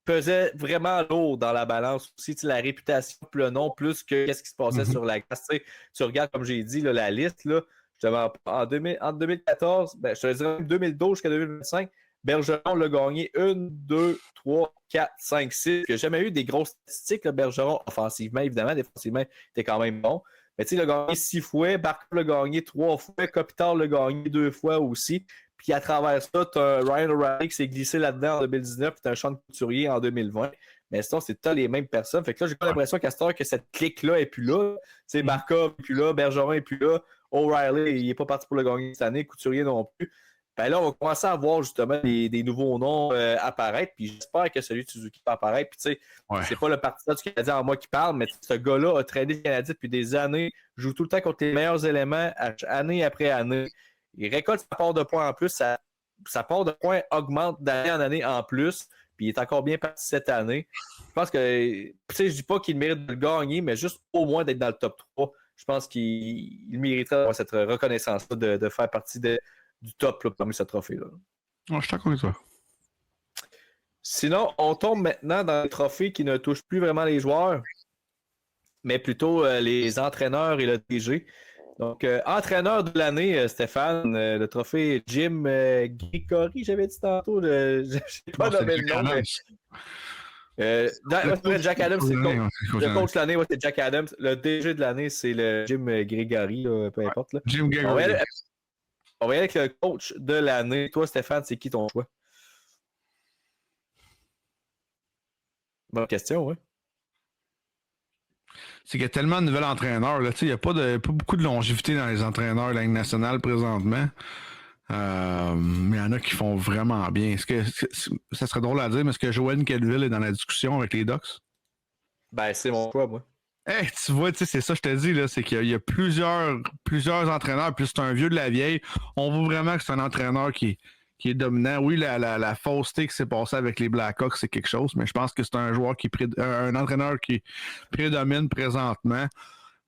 pesait vraiment lourd dans la balance aussi. La réputation, le nom, plus que qu'est-ce qui se passait sur la glace. Tu regardes, comme j'ai dit, là, la liste, là, justement, entre 2014, je te dirais 2012 jusqu'à 2025, Bergeron l'a gagné 1, 2, 3, 4, 5, 6. Il n'a jamais eu des grosses statistiques, là, Bergeron, offensivement, évidemment. Défensivement, il était quand même bon. Mais il a gagné 6 fois, Barkov l'a gagné 3 fois, Kopitar l'a gagné 2 fois aussi. Puis à travers ça, tu as Ryan O'Reilly qui s'est glissé là-dedans en 2019, puis tu as un Sean Couturier en 2020. Mais sinon, c'est les mêmes personnes. Fait que là, j'ai pas l'impression qu'à cette heure que cette clique-là est plus là. Barkov n'est plus là, Bergeron n'est plus là, O'Reilly, il n'est pas parti pour le gagner cette année, Couturier non plus. Ben là, on va commencer à voir justement des nouveaux noms apparaître, puis j'espère que celui de Suzuki va apparaître. Puis tu sais, c'est pas le partisan du Canadien en moi qui parle, mais ce gars-là a traîné le Canadien depuis des années, joue tout le temps contre les meilleurs éléments, année après année. Il récolte sa part de points en plus, sa part de points augmente d'année en année en plus, puis il est encore bien parti cette année. Je pense que, tu sais, je dis pas qu'il mérite de le gagner, mais juste au moins d'être dans le top 3. Je pense qu'il mériterait d'avoir cette reconnaissance-là de faire partie du top là, parmi ce trophée-là. Je suis d'accord avec toi. Sinon, on tombe maintenant dans les trophées qui ne touchent plus vraiment les joueurs, mais plutôt les entraîneurs et le DG. Donc, entraîneur de l'année, Stéphane, le trophée Jim Grigori, j'avais dit tantôt, je sais pas nommé le nom, mais Jack Adams, c'est le coach de l'année, c'est Jack Adams. Le DG de l'année, c'est le Jim Grigori, peu importe. Là. Jim Grigori. On va y aller avec le coach de l'année. Toi, Stéphane, c'est qui ton choix? Bonne question, oui. C'est qu'il y a tellement de nouveaux entraîneurs. Il n'y a pas beaucoup de longévité dans les entraîneurs de la Ligue nationale présentement. Mais il y en a qui font vraiment bien. Ça serait drôle à dire, mais est-ce que Joel Kelville est dans la discussion avec les Ducks? Ben, c'est mon choix, moi. Hey, tu vois, c'est ça que je te dis, là, c'est qu'il y a plusieurs entraîneurs, puis c'est un vieux de la vieille. On voit vraiment que c'est un entraîneur qui est dominant. Oui, la fausseté qui s'est passée avec les Blackhawks, c'est quelque chose, mais je pense que c'est un joueur un entraîneur qui prédomine présentement.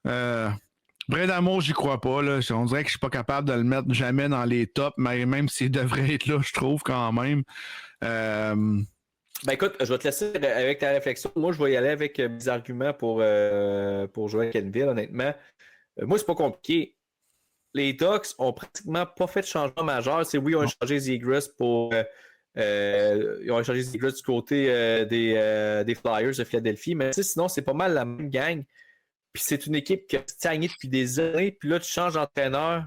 Bredamo, j'y crois pas. Là. On dirait que je suis pas capable de le mettre jamais dans les tops, mais même s'il devrait être là, je trouve quand même. Ben écoute, je vais te laisser avec ta réflexion. Moi, je vais y aller avec mes arguments pour jouer à Kenville, honnêtement. Moi, c'est pas compliqué. Les Ducks ont pratiquement pas fait de changement majeur. Oui, ils ont échangé Zegras ils ont échangé Zegras du côté des Flyers de Philadelphie, mais sinon, c'est pas mal la même gang. Puis c'est une équipe qui a stagné depuis des années, puis là, tu changes d'entraîneur,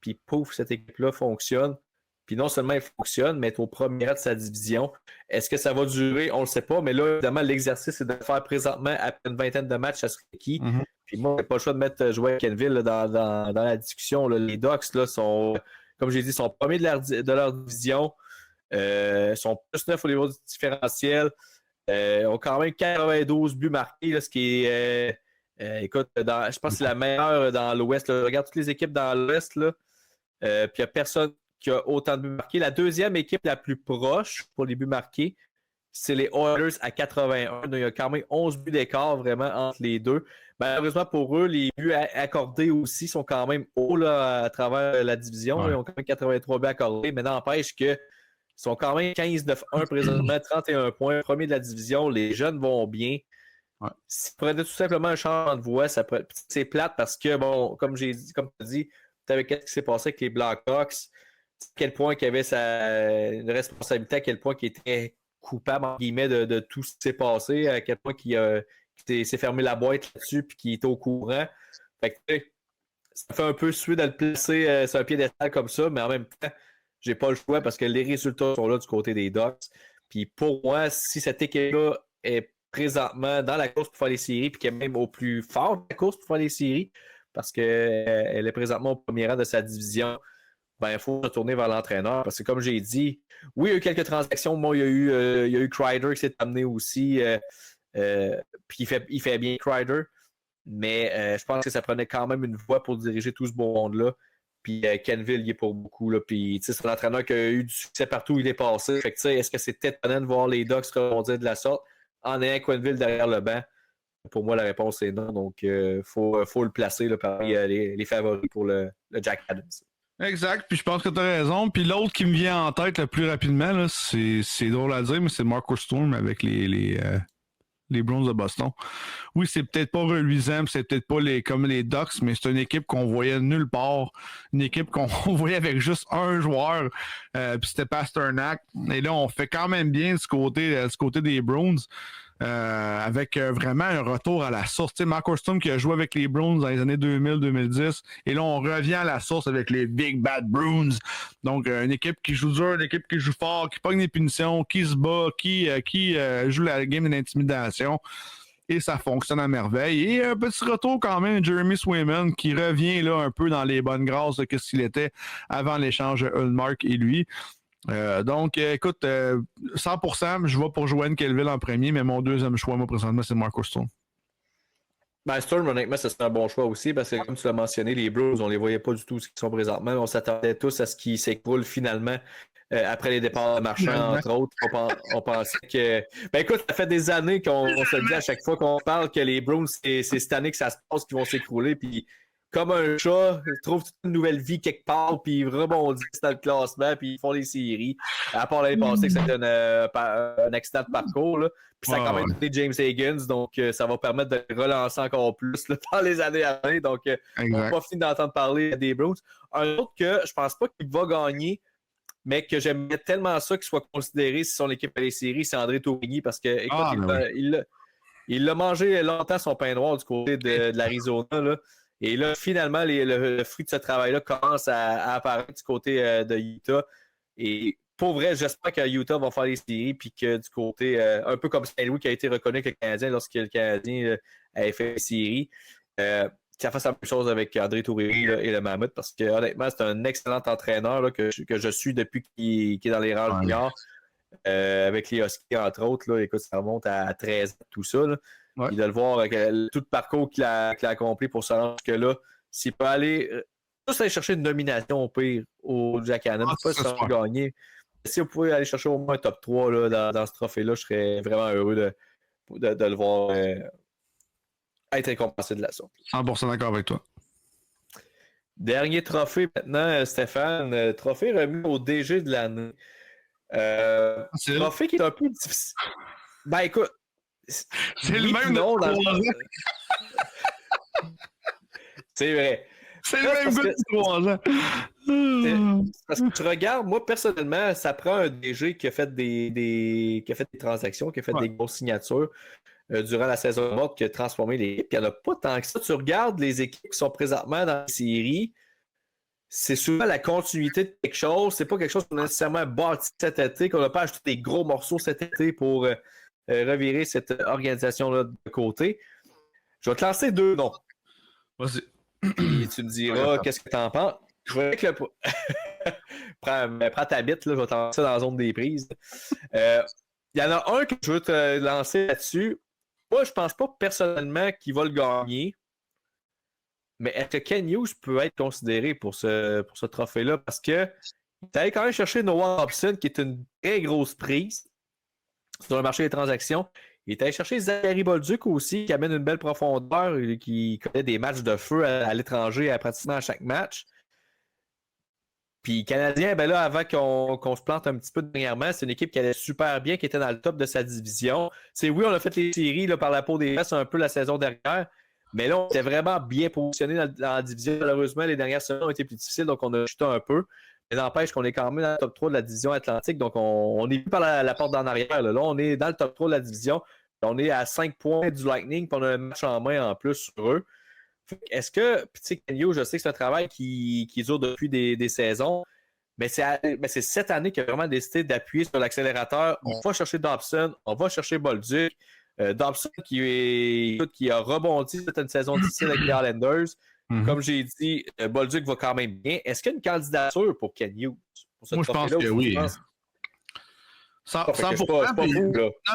puis pouf, cette équipe-là fonctionne. Puis non seulement elle fonctionne, mais elle est au premier rang de sa division. Est-ce que ça va durer? On ne le sait pas, mais là, évidemment, l'exercice, c'est de faire présentement après une vingtaine de matchs à Ski. Puis moi, je n'ai pas le choix de mettre jouer à Kenville là, dans la discussion. Là. Les Ducks là, sont, comme j'ai dit, sont premiers de leur division. Sont plus neufs au niveau du différentiel. Ont quand même 92 buts marqués, là, ce qui est... écoute, je pense que c'est la meilleure dans l'Ouest. Je regarde toutes les équipes dans l'Ouest. Puis il n'y a personne qui a autant de buts marqués. La deuxième équipe la plus proche pour les buts marqués, c'est les Oilers à 81. Donc, il y a quand même 11 buts d'écart vraiment entre les deux. Malheureusement pour eux, les buts accordés aussi sont quand même hauts là, à travers la division. Ouais. Ils ont quand même 83 buts accordés, mais n'empêche qu'ils sont quand même 15-9-1 présentement, 31 points, premier de la division. Les jeunes vont bien. Ouais. Si tu prenais tout simplement un changement de voix, c'est plate parce que, bon, comme tu as dit, tu avais qu'est-ce qui s'est passé avec les Blackhawks, à quel point qu'il y avait une responsabilité, à quel point qu'il était coupable, en guillemets, de tout ce qui s'est passé, à quel point qu'il s'est fermé la boîte là-dessus puis qu'il était au courant. Fait que, ça fait un peu suer de le placer sur un piédestal comme ça, mais en même temps, j'ai pas le choix parce que les résultats sont là du côté des Ducks. Puis pour moi, si cette équipe-là est présentement dans la course pour faire les séries, puis qu'elle est même au plus fort de la course pour faire les séries, parce qu'elle est présentement au premier rang de sa division, ben, il faut retourner vers l'entraîneur. Parce que comme j'ai dit, oui, il y a eu quelques transactions. Moi, il y a eu Kreider qui s'est amené aussi. Puis il fait bien Kreider. Mais je pense que ça prenait quand même une voix pour diriger tout ce beau monde-là. Puis Kenville, il est pour beaucoup. Là. Puis c'est un entraîneur qui a eu du succès partout où il est passé. Fait que, est-ce que c'est étonnant de voir les Ducks rebondir de la sorte en ayant Quenneville derrière le banc? Pour moi, la réponse est non. Donc, il faut le placer là, parmi les favoris pour le Jack Adams. Exact, puis je pense que tu as raison. Puis l'autre qui me vient en tête le plus rapidement, là, c'est drôle à dire, mais c'est Marcus Sturm avec les Browns de Boston. Oui, c'est peut-être pas reluisant, c'est peut-être pas comme les Ducks, mais c'est une équipe qu'on voyait nulle part. Une équipe qu'on voyait avec juste un joueur, puis c'était Pasternak. Et là, on fait quand même bien du côté des Browns. Avec vraiment un retour à la source. Tu sais, Mark Orston qui a joué avec les Bruins dans les années 2000-2010, et là, on revient à la source avec les Big Bad Bruins. Donc, une équipe qui joue dur, une équipe qui joue fort, qui pogne des punitions, qui se bat, qui joue la game de l'intimidation. Et ça fonctionne à merveille. Et un petit retour quand même, Jeremy Swayman, qui revient là un peu dans les bonnes grâces de ce qu'il était avant l'échange Ulmark et lui. Donc, écoute, 100%, je vais pour Joanne Kelville en premier, mais mon deuxième choix, moi, présentement, c'est Marcus Sturm. Ben, Sturm, honnêtement, c'est un bon choix aussi, parce que comme tu l'as mentionné, les Blues, on les voyait pas du tout ce qu'ils sont présentement. On s'attendait tous à ce qu'ils s'écroulent finalement après les départs de Marchand, entre autres. On pensait que... Ben écoute, ça fait des années qu'on se dit à chaque fois qu'on parle que les Bruins, c'est cette année que ça se passe qu'ils vont s'écrouler, puis comme un chat, ils trouvent une nouvelle vie quelque part, puis ils rebondissent dans le classement, puis ils font les séries. À part l'année passée, que c'était un accident de parcours, là. Puis ça a quand même donné James Higgins, donc ça va permettre de relancer encore plus là, dans les années à venir. Donc, on n'a pas fini d'entendre parler des Bruins. Un autre que je pense pas qu'il va gagner, mais que j'aimerais tellement ça qu'il soit considéré si son équipe à les séries, c'est André Tourigny, parce que, écoute, il l'a mangé longtemps son pain noir du côté de l'Arizona, là. Et là, finalement, le fruit de ce travail-là commence à apparaître du côté de Utah. Et pour vrai, j'espère que Utah va faire les séries, puis que du côté, un peu comme Saint-Louis qui a été reconnu avec le Canadien lorsque le Canadien avait fait les séries, ça fasse la même chose avec André Tourigny et le Mammouth, parce que honnêtement, c'est un excellent entraîneur là, que je suis depuis qu'il est dans les rangs juniors, avec les Huskies, entre autres. Là, écoute, ça remonte à 13 ans, tout ça. Là. Ouais. Et de le voir avec tout le parcours qu'il a accompli pour se rendre jusque-là, s'il peut aller juste aller chercher une nomination au pire au Jack Adams, pas se gagner. Si vous pouvez aller chercher au moins un top 3 là, dans ce trophée-là, je serais vraiment heureux de le voir être récompensé de la sorte. 100% d'accord avec toi. Dernier trophée maintenant, Stéphane. Trophée remis au DG de l'année. Trophée qui est un peu difficile. Ben écoute, c'est le même nom dans le... C'est vrai. C'est le même gars de 3 ans. Parce que tu regardes, moi personnellement, ça prend un DG qui a fait des transactions, qui a fait des grosses signatures durant la saison morte, qui a transformé l'équipe. Il n'y en a pas tant que ça. Tu regardes les équipes qui sont présentement dans les séries, c'est souvent la continuité de quelque chose. C'est pas quelque chose qu'on a nécessairement bâti cet été, qu'on n'a pas acheté des gros morceaux cet été pour revirer cette organisation-là de côté. Je vais te lancer 2 noms. Vas-y. Et tu me diras qu'est-ce que tu en penses. Je vais avec le... prends ta bite, là, je vais t'en lancer dans la zone des prises. Il y en a un que je veux te lancer là-dessus. Moi, je pense pas personnellement qu'il va le gagner. Mais est-ce que Ken Hughes peut être considéré pour ce trophée-là? Parce que tu allé quand même chercher Noah Hobson, qui est une très grosse prise. sur le marché des transactions. Il est allé chercher Zachary Bolduc aussi, qui amène une belle profondeur, qui connaît des matchs de feu à l'étranger pratiquement à chaque match. Puis Canadien, ben là, avant qu'on se plante un petit peu dernièrement, c'est une équipe qui allait super bien, qui était dans le top de sa division. Oui, on a fait les séries là, par la peau des fesses un peu la saison dernière, mais là, on était vraiment bien positionné dans la division. Malheureusement, les dernières semaines ont été plus difficiles, donc on a chuté un peu. Mais n'empêche qu'on est quand même dans le top 3 de la division Atlantique, donc on est plus par la porte d'en arrière. Là, on est dans le top 3 de la division. On est à 5 points du Lightning, puis on a un match en main en plus sur eux. Est-ce que, tu sais, Kenyo, je sais que c'est un travail qui dure depuis des saisons, mais c'est cette année qu'il a vraiment décidé d'appuyer sur l'accélérateur. On va chercher Dobson, on va chercher Bolduc. Dobson qui a rebondi cette une saison difficile avec les Islanders. Comme j'ai dit, Bolduc va quand même bien. Est-ce qu'il y a une candidature pour Ken Hughes? Moi, je pense que oui. 100%.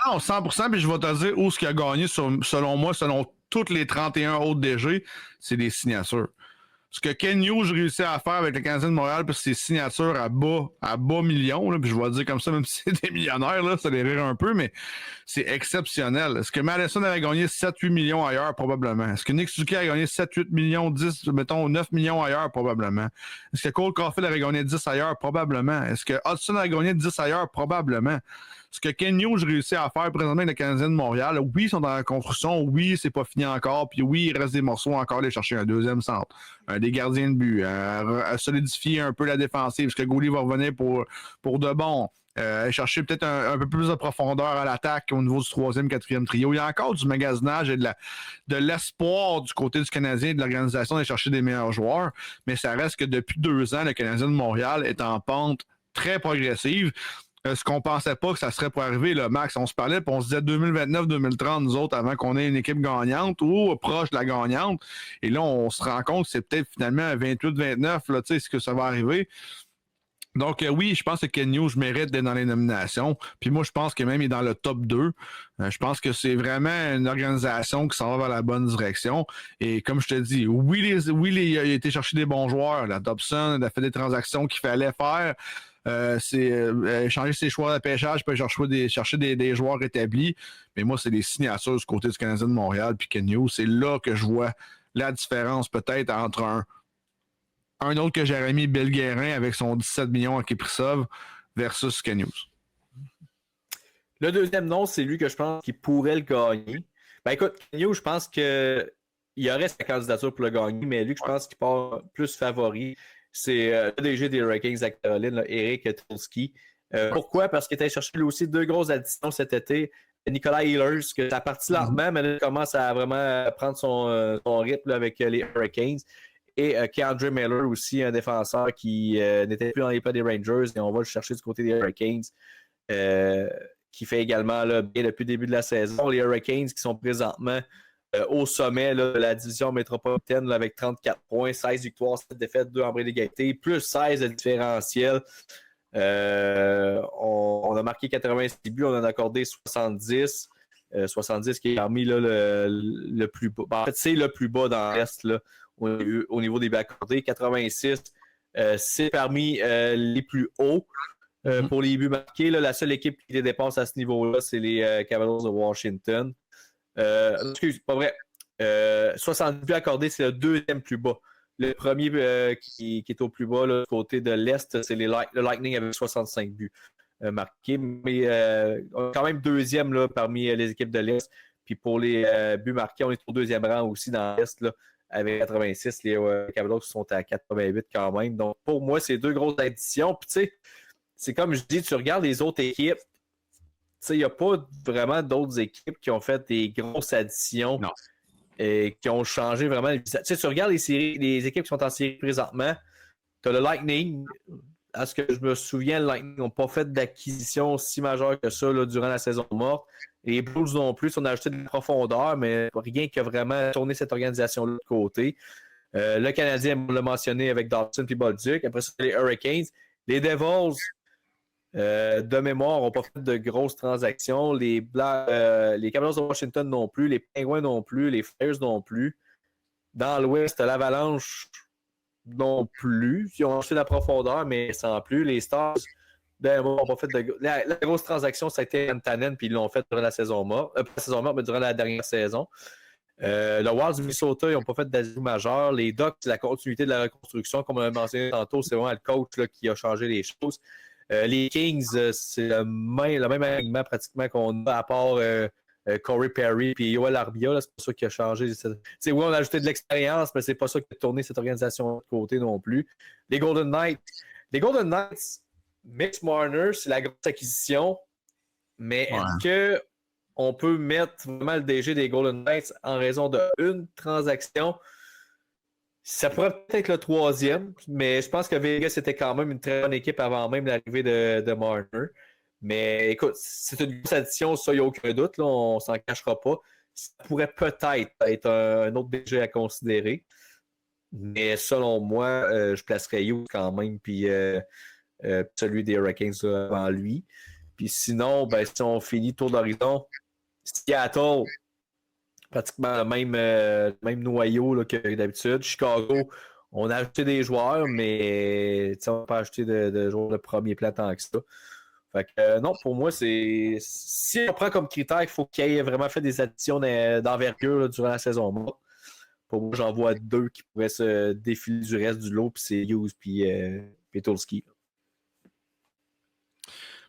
Non, 100%, puis je vais te dire où ce qu'il a gagné, selon moi, selon toutes les 31 autres DG, c'est des signatures. Ce que Ken Hughes réussit à faire avec le Canadien de Montréal, puis ses signatures à bas millions, là, puis je vais le dire comme ça, même si c'est des millionnaires, là, ça les rire un peu, mais c'est exceptionnel. Est-ce que Madison avait gagné 7-8 millions ailleurs? Probablement. Est-ce que Nick Suzuki a gagné 7-8 millions, 10, mettons 9 millions ailleurs? Probablement. Est-ce que Cole Caulfield avait gagné 10 ailleurs? Probablement. Est-ce que Hudson a gagné 10 ailleurs? Probablement. Ce que Ken Hughes réussit à faire présentement avec le Canadien de Montréal, oui, ils sont dans la construction, oui, c'est pas fini encore, puis oui, il reste des morceaux encore à aller chercher un deuxième centre, des gardiens de but, à solidifier un peu la défensive, parce que Goulet va revenir pour de bon. Chercher peut-être un peu plus de profondeur à l'attaque au niveau du troisième, quatrième trio. Il y a encore du magasinage et de l'espoir du côté du Canadien et de l'organisation d'aller chercher des meilleurs joueurs, mais ça reste que depuis 2 ans, le Canadien de Montréal est en pente très progressive. Ce qu'on pensait pas que ça serait pour arriver, là, Max. On se parlait, puis on se disait 2029-2030, nous autres, avant qu'on ait une équipe gagnante ou proche de la gagnante. Et là, on se rend compte que c'est peut-être finalement à 28-29, là, tu sais, ce que ça va arriver. Donc, oui, je pense que Ken Hughes mérite d'être dans les nominations. Puis moi, je pense que même il est dans le top 2. Je pense que c'est vraiment une organisation qui s'en va vers la bonne direction. Et comme je te dis, il a été chercher des bons joueurs. La Dobson a fait des transactions qu'il fallait faire. C'est changer ses choix de pêchage, puis chercher des joueurs établis. Mais moi, c'est des signatures du côté du Canadien de Montréal puis Ken Hughes. C'est là que je vois la différence peut-être entre un autre que Jérémy Belguerin avec son 17 millions à Kiprisov versus Ken Hughes. Le deuxième nom, c'est lui que je pense qu'il pourrait le gagner. Ben écoute, Ken Hughes, je pense qu'il y aurait sa candidature pour le gagner, mais lui, je pense qu'il part plus favori. C'est le DG des Hurricanes à Caroline, là, Eric Tulski. Pourquoi? Parce qu'il était cherché lui aussi 2 grosses additions cet été. Nicolas Ehlers, que ça a parti lentement, mais là, il commence à vraiment prendre son rythme là, avec les Hurricanes. Et Keandre Miller aussi, un défenseur qui n'était plus dans les pas des Rangers, et on va le chercher du côté des Hurricanes, qui fait également là, bien depuis le début de la saison. Les Hurricanes qui sont présentement au sommet là, de la division métropolitaine là, avec 34 points, 16 victoires, 7 défaites, 2 en bris d'égalité, plus 16 de différentiel. On a marqué 86 buts, on en a accordé 70. 70 qui est parmi là, le plus bas. En fait, c'est le plus bas dans l'Est là, au niveau des buts accordés. 86, c'est parmi les plus hauts. Pour les buts marqués, là, la seule équipe qui les dépasse à ce niveau-là, c'est les Cavaliers de Washington. Excuse, pas vrai. 70 buts accordés, c'est le deuxième plus bas. Le premier qui est au plus bas, là, côté de l'Est, c'est le Lightning avec 65 buts marqués. Mais quand même deuxième là, parmi les équipes de l'Est. Puis pour les buts marqués, on est au deuxième rang aussi dans l'Est là, avec 86. Les Cavaliers sont à 88 quand même. Donc pour moi, c'est 2 grosses additions. Puis tu sais, c'est comme je dis, tu regardes les autres équipes, il n'y a pas vraiment d'autres équipes qui ont fait des grosses additions et qui ont changé vraiment les visages. Tu regardes les équipes qui sont en série présentement, tu as le Lightning. À ce que je me souviens, le Lightning n'ont pas fait d'acquisition si majeure que ça là, durant la saison morte. Les Blues non plus, on a ajouté de la profondeur, mais rien qui a vraiment tourné cette organisation-là de côté. Le Canadien, on l'a mentionné avec Dobson et Bolduc. Après ça, les Hurricanes. Les Devils, de mémoire, n'ont pas fait de grosses transactions. Les Cavaliers de Washington non plus. Les Penguins non plus. Les Flyers non plus. Dans l'Ouest, l'Avalanche non plus. Ils ont acheté de la profondeur, mais sans plus. Les Stars on pas fait la grosse transaction, ça a été Rantanen, puis ils l'ont fait durant la saison morte. Pas la saison morte, mais durant la dernière saison. Le Wild du Minnesota, ils n'ont pas fait d'ajout majeur. Les Ducks, c'est la continuité de la reconstruction. Comme on l'a mentionné tantôt, c'est vraiment le coach là, qui a changé les choses. Les Kings, c'est le même alignement pratiquement qu'on a, à part Corey Perry et Yoel Arbia. C'est pas ça qui a changé. Oui, on a ajouté de l'expérience, mais c'est pas ça qui a tourné cette organisation de côté non plus. Les Golden Knights, Mitch Marner, c'est la grosse acquisition. Mais est-ce qu'on peut mettre vraiment le DG des Golden Knights en raison d'une transaction? Ça pourrait peut-être être le troisième, mais je pense que Vegas était quand même une très bonne équipe avant même l'arrivée de Marner. Mais écoute, c'est une grosse addition, ça, il n'y a aucun doute, là, on s'en cachera pas. Ça pourrait peut-être être un autre DG à considérer. Mais selon moi, je placerais Hughes quand même, puis celui des Hurricanes avant lui. Puis sinon, ben, si on finit tour d'horizon, Seattle, pratiquement le même noyau là, que d'habitude. Chicago, on a ajouté des joueurs, mais on n'a pas ajouté de joueurs de premier plan tant que ça. Fait que non, pour moi, si on prend comme critère, il faut qu'il ait vraiment fait des additions d'envergure là, durant la saison morte. Pour moi, j'en vois deux qui pourraient se défiler du reste du lot, puis c'est Hughes puis Petulski.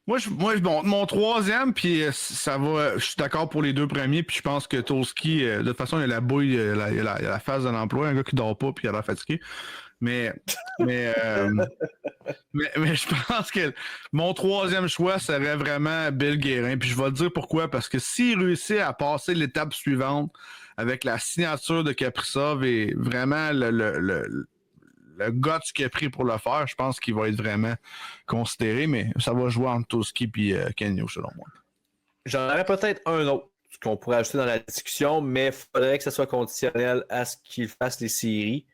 Moi, mon troisième, puis ça va. Je suis d'accord pour les deux premiers, puis je pense que Tolski, de toute façon, il a la bouille, il a la phase de l'emploi, un gars qui dort pas, puis il a l'air fatigué. Mais je pense que mon troisième choix serait vraiment Bill Guérin. Puis je vais te dire pourquoi. Parce que s'il réussit à passer l'étape suivante avec la signature de Kaprizov et vraiment le guts qu'il a pris pour le faire, je pense qu'il va être vraiment considéré. Mais ça va jouer entre Toski et Kenyo, selon moi. J'en aurais peut-être un autre qu'on pourrait ajouter dans la discussion, mais il faudrait que ça soit conditionnel à ce qu'il fasse les séries.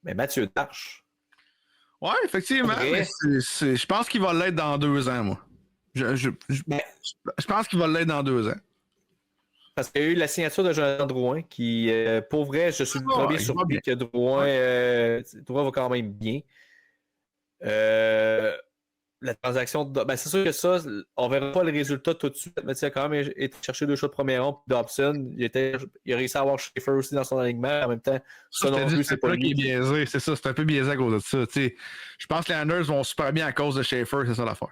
Mais Mathieu Darche. Ouais, effectivement. Mais je pense qu'il va l'être dans 2 ans, moi. Je pense qu'il va l'être dans 2 ans. Parce qu'il y a eu la signature de Jonathan Drouin qui, pour vrai, je suis le premier surpris que Drouin va quand même bien. La transaction, ben c'est sûr que ça, on verra pas le résultat tout de suite, mais tu sais, quand même été chercher 2 choix de premier rang, puis Dobson, il a réussi à avoir Schaefer aussi dans son alignement, en même temps, ça non plus, c'est pas lui. Qui est biaisé, c'est ça, c'est un peu biaisé à cause de ça. T'sais. Je pense que les Anders vont super bien à cause de Schaefer, c'est ça l'affaire.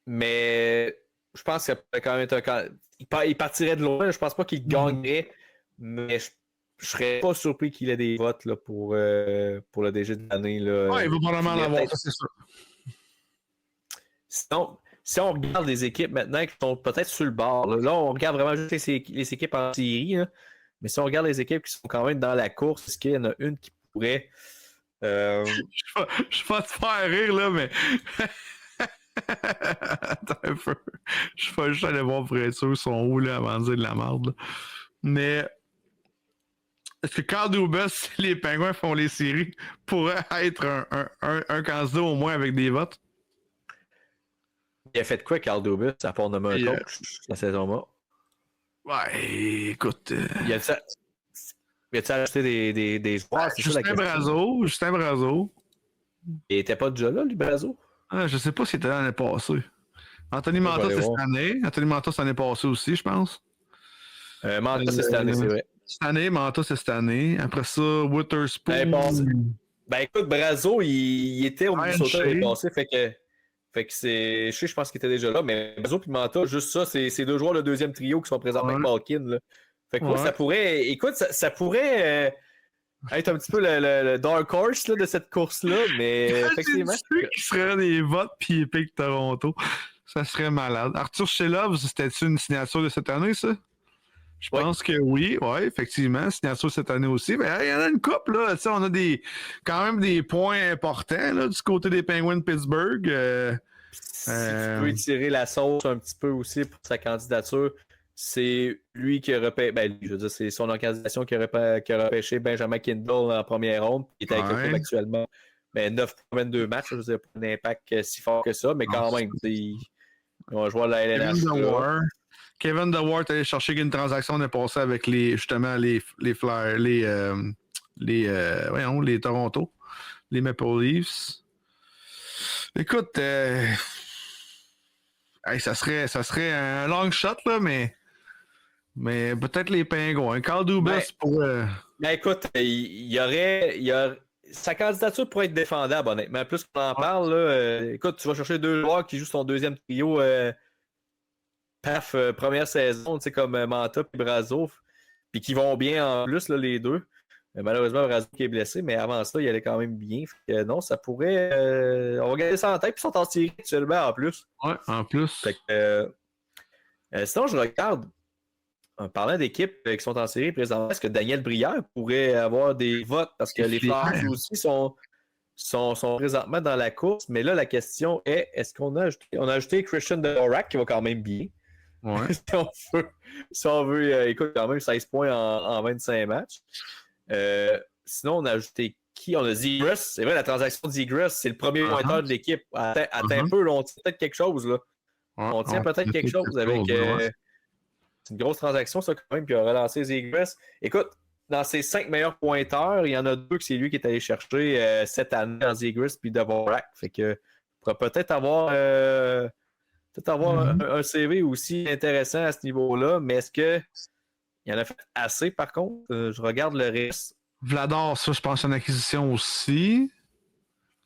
Mais je pense qu'il pourrait quand même être il partirait de loin, je pense pas qu'il gagnerait, mais je serais pas surpris qu'il ait des votes là, pour le DG de l'année. Ouais, il va probablement l'avoir, ça c'est sûr. Sinon, si on regarde les équipes maintenant qui sont peut-être sur le bord, là on regarde vraiment juste les équipes en série, là, mais si on regarde les équipes qui sont quand même dans la course, est-ce qu'il y en a une qui pourrait... Je vais te faire rire, là, mais... Attends un peu. Je vais juste aller voir pour être sûr ils sont où là, avant de dire de la merde. Là. Mais... Est-ce que Carl Dubas, si les Pingouins font les séries, pourrait être un candidat au moins avec des votes? Il a fait quoi, Carl Dubas, à part nommer un coach la saison morte? Ouais, écoute... Il a-t-il acheté des joueurs? Justin Brazeau. Il était pas déjà là, lui, Brazeau? Ah, je sais pas s'il était là l'année passée. Anthony Manta, c'est cette année. Anthony Manta, c'est l'année passée aussi, je pense. Manta, c'est cette année, c'est vrai. Cette année, Manta, c'est cette année. Après ça, Witherspoon. Ben écoute, Brazeau, il était au Minnesota l'année passée, fait que c'est... Je pense qu'il était déjà là, mais Brazeau et Manta, juste ça, c'est 2 joueurs de deuxième trio qui sont présentement avec Malkin. Là. Fait que ça pourrait... Écoute, ça pourrait être un petit peu le dark horse là, de cette course-là, mais effectivement... C'est qui serait des votes puis il pique Toronto. Ça serait malade. Arthur Shelov, c'était-tu une signature de cette année, ça? Je pense que oui, effectivement, signature cette année aussi. Mais il y en a une couple, là. On a quand même des points importants là, du côté des Penguins de Pittsburgh. Si tu peux étirer la sauce un petit peu aussi pour sa candidature, c'est lui qui a repêché. Ben, je veux dire, c'est son organisation qui a repêché Benjamin Kindle en première ronde. Il est avec le club actuellement. Ben, 9,22 matchs, je veux dire, pas un impact si fort que ça, mais quand même, ils ont joué à la LNH. Kevin DeWart est allé chercher une transaction de passé avec les Flyers, les Toronto, les Maple Leafs. Écoute, hey, ça serait un long shot, là, mais peut-être les Pingouins. Carl Dubas pour. Ben écoute, sa candidature pourrait être défendable, honnêtement. Plus qu'on en parle, là, écoute, tu vas chercher 2 joueurs qui jouent son deuxième trio, première saison, tu sais, comme Manta et Brazo, puis qui vont bien en plus, là, les deux. Malheureusement, Brazo qui est blessé, mais avant ça, il allait quand même bien. Fait que, non, ça pourrait. On va garder ça en tête, puis ils sont en série actuellement en plus. Ouais, en plus. Fait que, sinon, je regarde. En parlant d'équipes qui sont en série présentement, est-ce que Daniel Brière pourrait avoir des votes? Parce que les Flyers aussi sont présentement dans la course. Mais là, la question est, est-ce qu'on a ajouté... On a ajouté Christian Dvorak qui va quand même bien. Ouais. si on veut écoute, quand même 16 points en 25 matchs. Sinon, on a ajouté qui? On a Zegras. C'est vrai, la transaction de Zegras, c'est le premier pointeur de l'équipe. Attends un peu, là, on tient peut-être quelque chose. Là. On tient peut-être quelque chose avec... C'est une grosse transaction, ça, quand même, qui a relancé Zegras. Écoute, dans ses 5 meilleurs pointeurs, il y en a 2 que c'est lui qui est allé chercher cette année dans Zegras puis Dvorak. Fait que pourra peut-être avoir, un CV aussi intéressant à ce niveau-là, mais est-ce qu'il y en a fait assez, par contre? Je regarde le reste. Vladar, ça, je pense, c'est une acquisition aussi.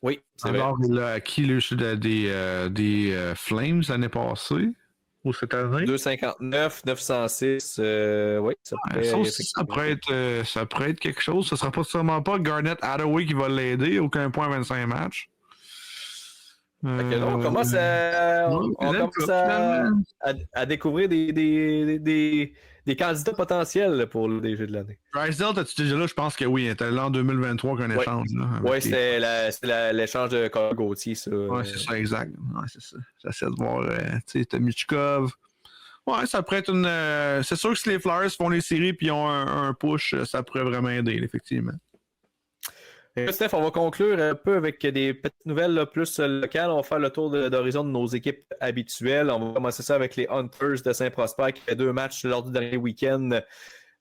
Oui, c'est vrai. Alors, il a acquis des Flames l'année passée. Ou cette année. 2,59, 906. Oui, ça pourrait, ça aussi, ça pourrait être quelque chose. Ce ne sera sûrement pas Garnett Hathaway qui va l'aider. Aucun point à 25 matchs. Là, on commence à découvrir des candidats potentiels pour le DG de l'année. Drysdale, t'as-tu déjà là? Je pense que oui. C'était là en 2023 qu'un échange. Oui, c'était l'échange de Carl Gauthier, ça. Oui, c'est ça, exact. Ouais, c'est ça. J'essaie de voir. Tu sais, t'as Michkov. Ouais, ça pourrait être une. C'est sûr que si les Flyers font les séries et ont un push, ça pourrait vraiment aider, effectivement. Steph, on va conclure un peu avec des petites nouvelles là, plus locales. On va faire le tour d'horizon de nos équipes habituelles. On va commencer ça avec les Hunters de Saint-Prosper qui fait 2 matchs lors du dernier week-end.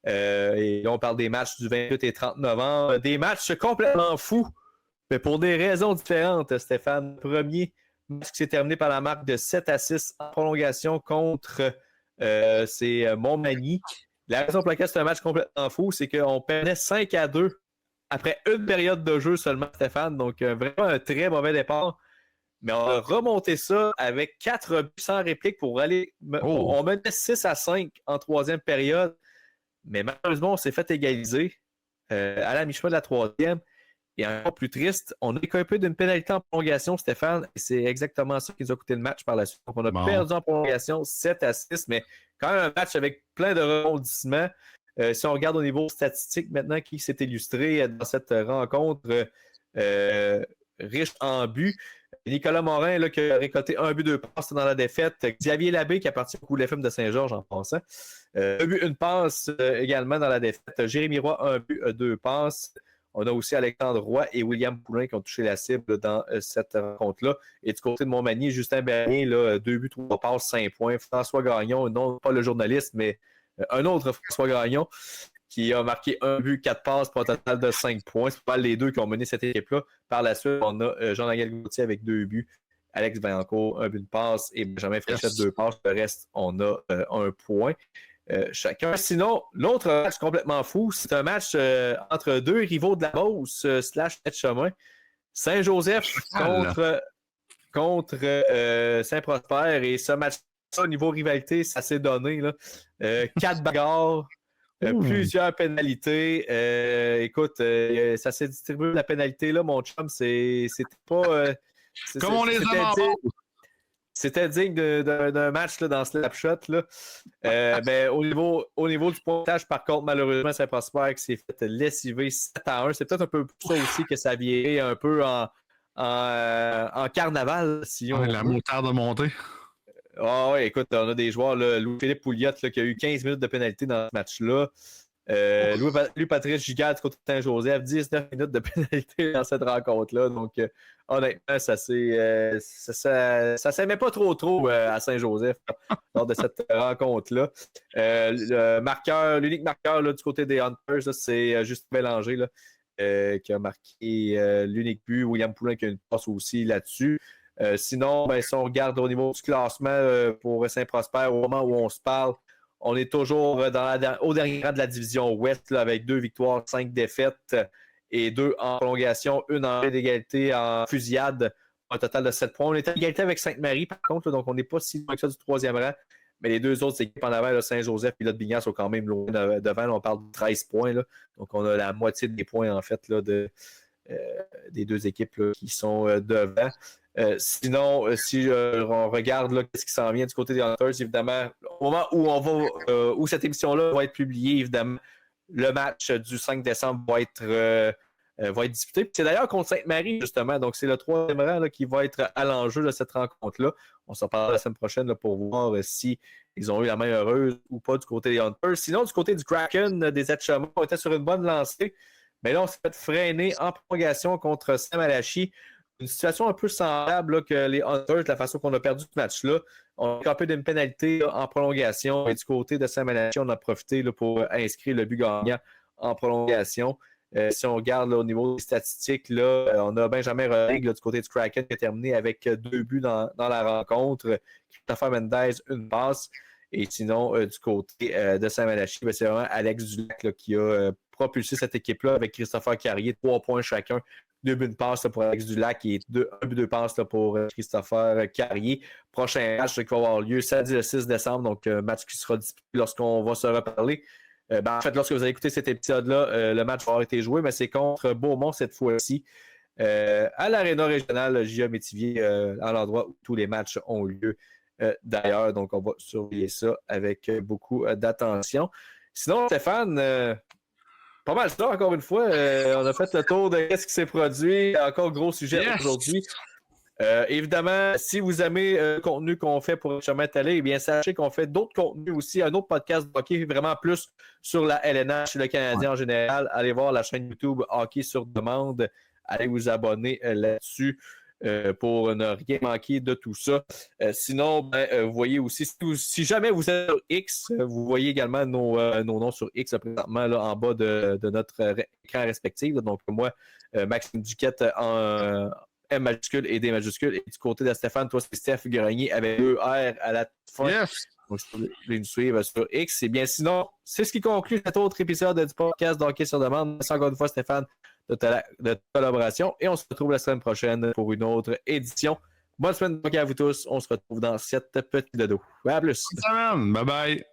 Et là, on parle des matchs du 28 et 30 novembre. Des matchs complètement fous, mais pour des raisons différentes, Stéphane. Premier match qui s'est terminé par la marque de 7-6 en prolongation contre Montmagny. La raison pour laquelle c'est un match complètement fou, c'est qu'on perdait 5-2 après une période de jeu seulement, Stéphane. Donc, vraiment un très mauvais départ. Mais on a remonté ça avec 4 buts sans réplique pour aller. On menait 6-5 en troisième période. Mais malheureusement, on s'est fait égaliser à la mi-chemin de la troisième. Et encore plus triste, on a écopé d'une pénalité en prolongation, Stéphane. Et c'est exactement ça qui nous a coûté le match par la suite. Donc, on a perdu en prolongation 7-6, mais quand même un match avec plein de rebondissements. Si on regarde au niveau statistique maintenant qui s'est illustré dans cette rencontre riche en buts, Nicolas Morin là, qui a récolté 1 but, 2 passes dans la défaite. Xavier Labbé qui appartient au Coup FM de Saint-Georges en passant. 1 but, 1 passe également dans la défaite. Jérémy Roy, 1 but, 2 passes. On a aussi Alexandre Roy et William Poulin qui ont touché la cible dans cette rencontre-là. Et du côté de Montmagny, Justin Bernier, là, 2 buts, 3 passes, 5 points. François Gagnon, non pas le journaliste, mais un autre François Gagnon qui a marqué 1 but, 4 passes pour un total de 5 points. C'est pas les deux qui ont mené cette équipe-là. Par la suite, on a Jean-Daniel Gauthier avec 2 buts, Alex Vaillancourt, 1 but de passe et Benjamin Fréchette, 2 passes. Le reste, on a 1 point. Chacun. Sinon, l'autre match complètement fou, c'est un match entre 2 rivaux de la Beauce / Tête-Chemin. Saint-Joseph contre Saint-Prosper. Et ce match au niveau rivalité, ça s'est donné. Là. 4 bagarres, plusieurs pénalités. Écoute, ça s'est distribué la pénalité, là, mon chum. C'était pas. Comme on les a C'était digne d'un match là, dans Slapshot. Là. Mais au niveau du pointage, par contre, malheureusement, Saint-Prosper qui s'est fait lessiver 7-1. C'est peut-être un peu pour ça aussi que ça virait un peu en carnaval. Si on la moutarde de montée. Ah ouais, écoute, on a des joueurs, là, Louis-Philippe Pouliot qui a eu 15 minutes de pénalité dans ce match-là. Louis-Patrice Gigard du côté de Saint-Joseph, 19 minutes de pénalité dans cette rencontre-là. Donc, honnêtement, ça s'aimait pas trop à Saint-Joseph lors de cette rencontre-là. L'unique marqueur là, du côté des Hunters, là, c'est Justin Bélanger là, qui a marqué l'unique but. William Poulin qui a une passe aussi là-dessus. Sinon, si on regarde au niveau du classement pour Saint-Prosper, au moment où on se parle, on est toujours au dernier rang de la division Ouest là, avec 2 victoires, 5 défaites et 2 en prolongation, une en d'égalité en fusillade, un total de 7 points. On est à égalité avec Sainte-Marie, par contre, là, donc on n'est pas si loin que ça du 3e rang. Mais les 2 autres équipes en avant, là, Saint-Joseph et Bignan sont quand même loin devant. Là, on parle de 13 points. Là. Donc on a la moitié des points, en fait, là, des 2 équipes là, qui sont devant. Sinon, si on regarde là, qu'est-ce qui s'en vient du côté des Hunters, évidemment, au moment où cette émission-là va être publiée, évidemment, le match du 5 décembre va être disputé. C'est d'ailleurs contre Sainte-Marie, justement. Donc, c'est le 3e rang là, qui va être à l'enjeu de cette rencontre-là. On s'en parlera la semaine prochaine là, pour voir si ils ont eu la main heureuse ou pas du côté des Hunters. Sinon, du côté du Kraken, des Etchemont, on était sur une bonne lancée. Mais là, on s'est fait freiner en prolongation contre Saint-Malachie. Une situation un peu semblable là, que les Hunters, la façon qu'on a perdu ce match-là. On a un peu d'une pénalité là, en prolongation. Et du côté de Saint-Malachie, on a profité là, pour inscrire le but gagnant en prolongation. Si on regarde là, au niveau des statistiques, là, on a Benjamin Rodrigue du côté du Kraken qui a terminé avec 2 buts dans la rencontre. Christopher Mendez, une passe. Et sinon, du côté de Saint-Malachie, c'est vraiment Alex Dulac là, qui a propulsé cette équipe-là avec Christopher Carrier, 3 points chacun. 2 buts de passe là, pour Alex Dulac et 1 but de passe là, pour Christopher Carrier. Prochain match qui va avoir lieu samedi le 6 décembre, donc match qui sera disputé lorsqu'on va se reparler. En fait, lorsque vous allez écouter cet épisode-là, le match va avoir été joué, mais c'est contre Beaumont cette fois-ci, à l'Aréna régionale J.A. Métivier, à l'endroit où tous les matchs ont lieu d'ailleurs. Donc, on va surveiller ça avec beaucoup d'attention. Sinon, Stéphane, pas mal ça, encore une fois. On a fait le tour de ce qui s'est produit. Encore gros sujet aujourd'hui. Évidemment, si vous aimez le contenu qu'on fait pour Chemin Télé, eh bien, sachez qu'on fait d'autres contenus aussi, un autre podcast de hockey, vraiment plus sur la LNH et le Canadien en général. Allez voir la chaîne YouTube Hockey sur demande. Allez vous abonner là-dessus pour ne rien manquer de tout ça. Sinon, vous voyez aussi, si jamais vous êtes sur X, vous voyez également nos noms sur X présentement là, en bas de notre écran respectif. Donc, moi, Maxime Duquette en M majuscule et D majuscule. Et du côté de Stéphane, toi, c'est Steph Grenier avec 2 R à la fin. Yes! Donc, si vous voulez nous suivre sur X. Et bien, sinon, c'est ce qui conclut cet autre épisode du podcast d'Hockey sur demande. Merci encore une fois, Stéphane, de ta collaboration. Et on se retrouve la semaine prochaine pour une autre édition. Bonne semaine à vous tous. On se retrouve dans cette petite dodo. À plus. Bonne semaine. Bye bye.